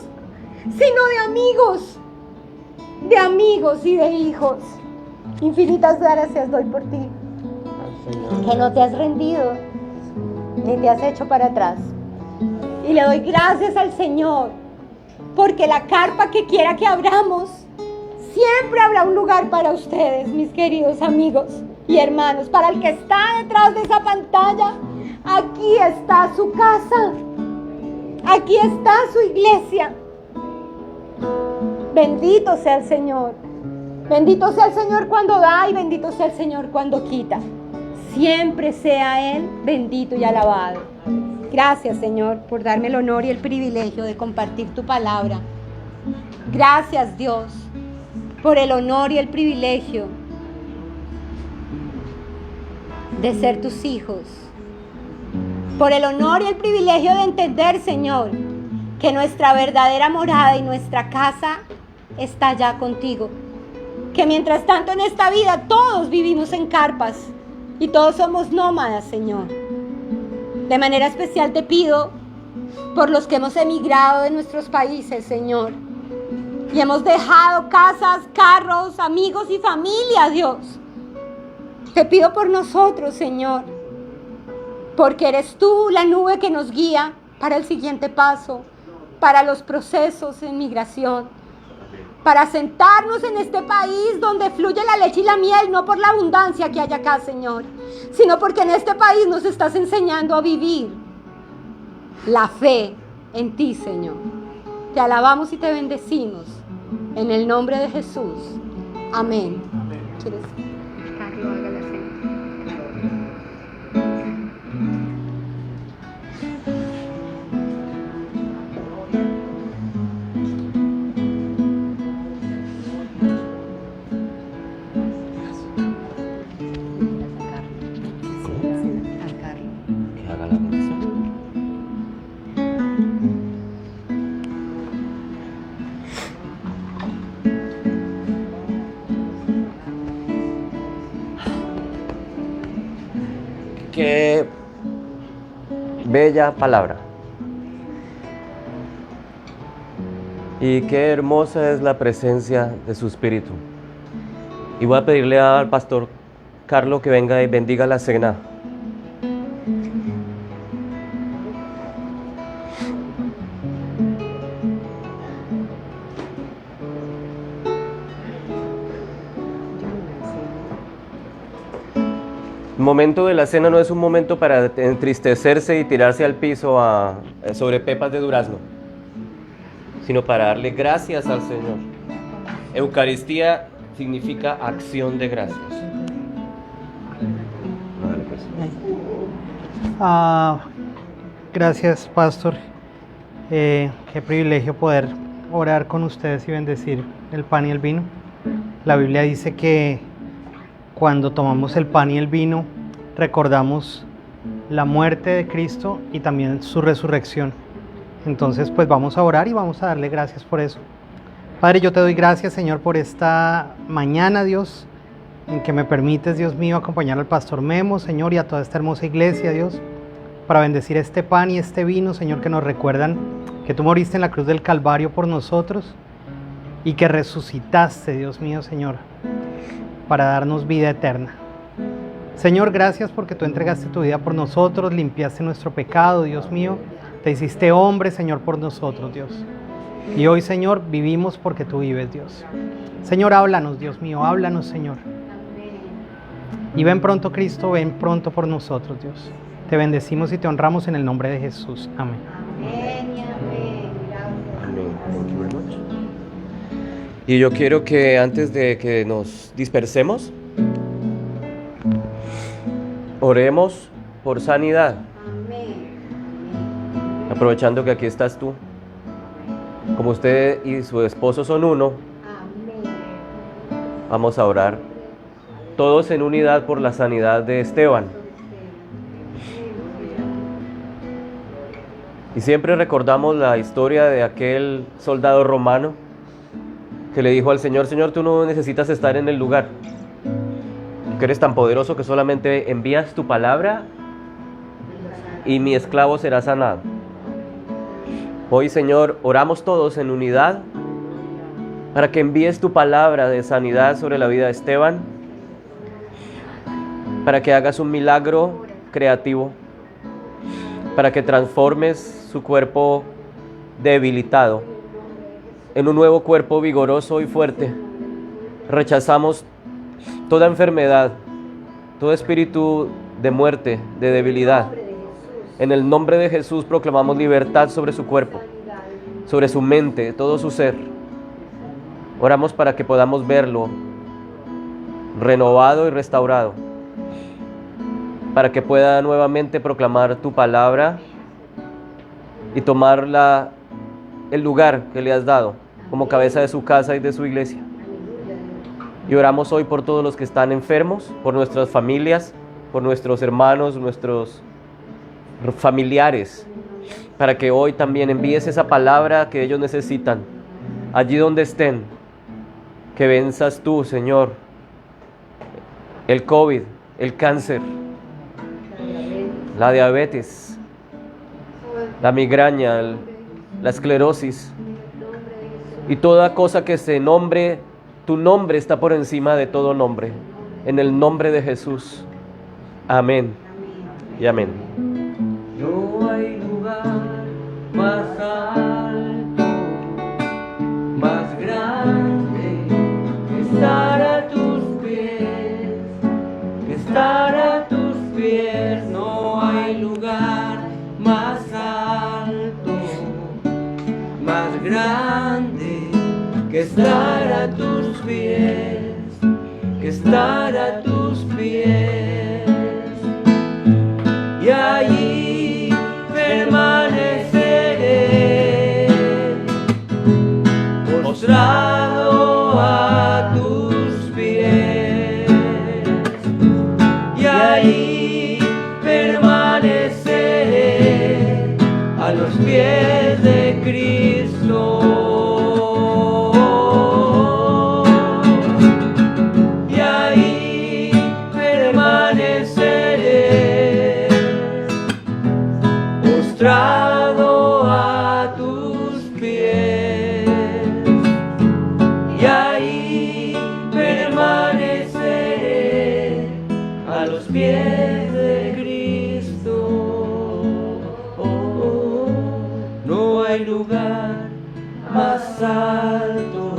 sino de amigos y de hijos. Infinitas gracias doy por ti, que no te has rendido ni te has hecho para atrás. Y le doy gracias al Señor, porque la carpa que quiera que abramos, siempre habrá un lugar para ustedes, mis queridos amigos y hermanos. Para el que está detrás de esa pantalla, aquí está su casa, aquí está su iglesia. Bendito sea el Señor. Bendito sea el Señor cuando da y bendito sea el Señor cuando quita. Siempre sea Él bendito y alabado. Gracias, Señor, por darme el honor y el privilegio de compartir tu palabra. Gracias, Dios, por el honor y el privilegio de ser tus hijos. Por el honor y el privilegio de entender, Señor, que nuestra verdadera morada y nuestra casa está ya contigo. Que mientras tanto en esta vida todos vivimos en carpas y todos somos nómadas, Señor. De manera especial te pido por los que hemos emigrado de nuestros países, Señor, y hemos dejado casas, carros, amigos y familia, Dios. Te pido por nosotros, Señor, porque eres tú la nube que nos guía para el siguiente paso, para los procesos de migración, para sentarnos en este país donde fluye la leche y la miel, no por la abundancia que hay acá, Señor, sino porque en este país nos estás enseñando a vivir la fe en ti, Señor. Te alabamos y te bendecimos en el nombre de Jesús. Amén. ¿Quieres? Carlos, haga la señal. Que haga la bendición. Qué bella palabra. Y qué hermosa es la presencia de su Espíritu. Y voy a pedirle al pastor Carlos que venga y bendiga la cena. El momento de la cena no es un momento para entristecerse y tirarse al piso sobre pepas de durazno, sino para darle gracias al Señor. Eucaristía significa acción de gracias. Gracias, pastor. Qué privilegio poder orar con ustedes y bendecir el pan y el vino. La Biblia dice que cuando tomamos el pan y el vino, recordamos la muerte de Cristo y también su resurrección. Entonces, pues vamos a orar y vamos a darle gracias por eso. Padre, yo te doy gracias, Señor, por esta mañana, Dios, en que me permites, Dios mío, acompañar al pastor Memo, Señor, y a toda esta hermosa iglesia, Dios, para bendecir este pan y este vino, Señor, que nos recuerdan que tú moriste en la cruz del Calvario por nosotros y que resucitaste, Dios mío, Señor, para darnos vida eterna. Señor, gracias porque tú entregaste tu vida por nosotros, limpiaste nuestro pecado, Dios mío, te hiciste hombre, Señor, por nosotros, Dios. Y hoy, Señor, vivimos porque tú vives, Dios. Señor, háblanos, Dios mío, háblanos, Señor. Y ven pronto, Cristo, ven pronto por nosotros, Dios. Te bendecimos y te honramos en el nombre de Jesús. Amén. Amén y amén. Gracias. Amén. Thank you very much. Y yo quiero que antes de que nos dispersemos, oremos por sanidad. Aprovechando que aquí estás tú. Como usted y su esposo son uno, vamos a orar todos en unidad por la sanidad de Esteban. Y siempre recordamos la historia de aquel soldado romano que le dijo al Señor: Señor, tú no necesitas estar en el lugar, que eres tan poderoso que solamente envías tu palabra y mi esclavo será sanado. Hoy, Señor, oramos todos en unidad para que envíes tu palabra de sanidad sobre la vida de Esteban, para que hagas un milagro creativo, para que transformes su cuerpo debilitado en un nuevo cuerpo vigoroso y fuerte. Rechazamos toda enfermedad, todo espíritu de muerte, de debilidad. En el nombre de Jesús proclamamos libertad sobre su cuerpo, sobre su mente, todo su ser. Oramos para que podamos verlo renovado y restaurado, para que pueda nuevamente proclamar tu palabra y tomar el lugar que le has dado como cabeza de su casa y de su iglesia. Y oramos hoy por todos los que están enfermos, por nuestras familias, por nuestros hermanos, nuestros familiares, para que hoy también envíes esa palabra que ellos necesitan, allí donde estén, que venzas tú, Señor, el COVID, el cáncer, la diabetes, la migraña, la esclerosis y toda cosa que se nombre. Tu nombre está por encima de todo nombre, en el nombre de Jesús. Amén y amén. No hay lugar más alto, más grande que estar a tus pies, que estar a tus pies. No hay lugar más alto, más grande que estar a tus pies, que estar a tus pies. Y allí permaneceré, postrado a tus pies. Y allí permaneceré a los pies de Cristo. Y ahí permaneceré, postrado a tus pies. Y ahí permaneceré a los pies de Cristo. No hay lugar más alto,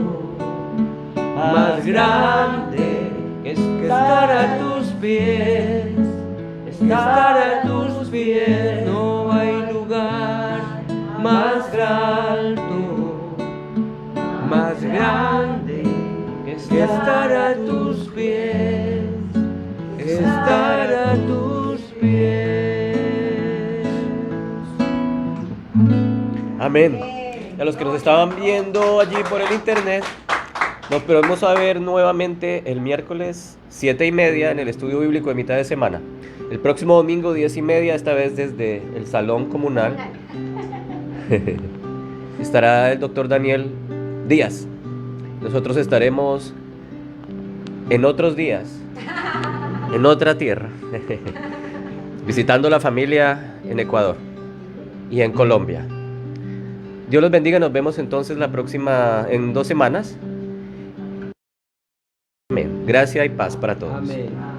más grande que estar a tus pies, estar a tus pies. No hay lugar más alto, más grande que estar a tus pies, estar a tus pies. Amén. Y a los que nos estaban viendo allí por el internet, nos podemos a ver nuevamente el miércoles 7:30 en el estudio bíblico de mitad de semana. El próximo domingo 10:30, esta vez desde el salón comunal. Estará el doctor Daniel Díaz. Nosotros estaremos en otros días, en otra tierra, visitando la familia en Ecuador y en Colombia. Dios los bendiga, nos vemos entonces en 2 semanas. Amén. Gracia y paz para todos. Amén.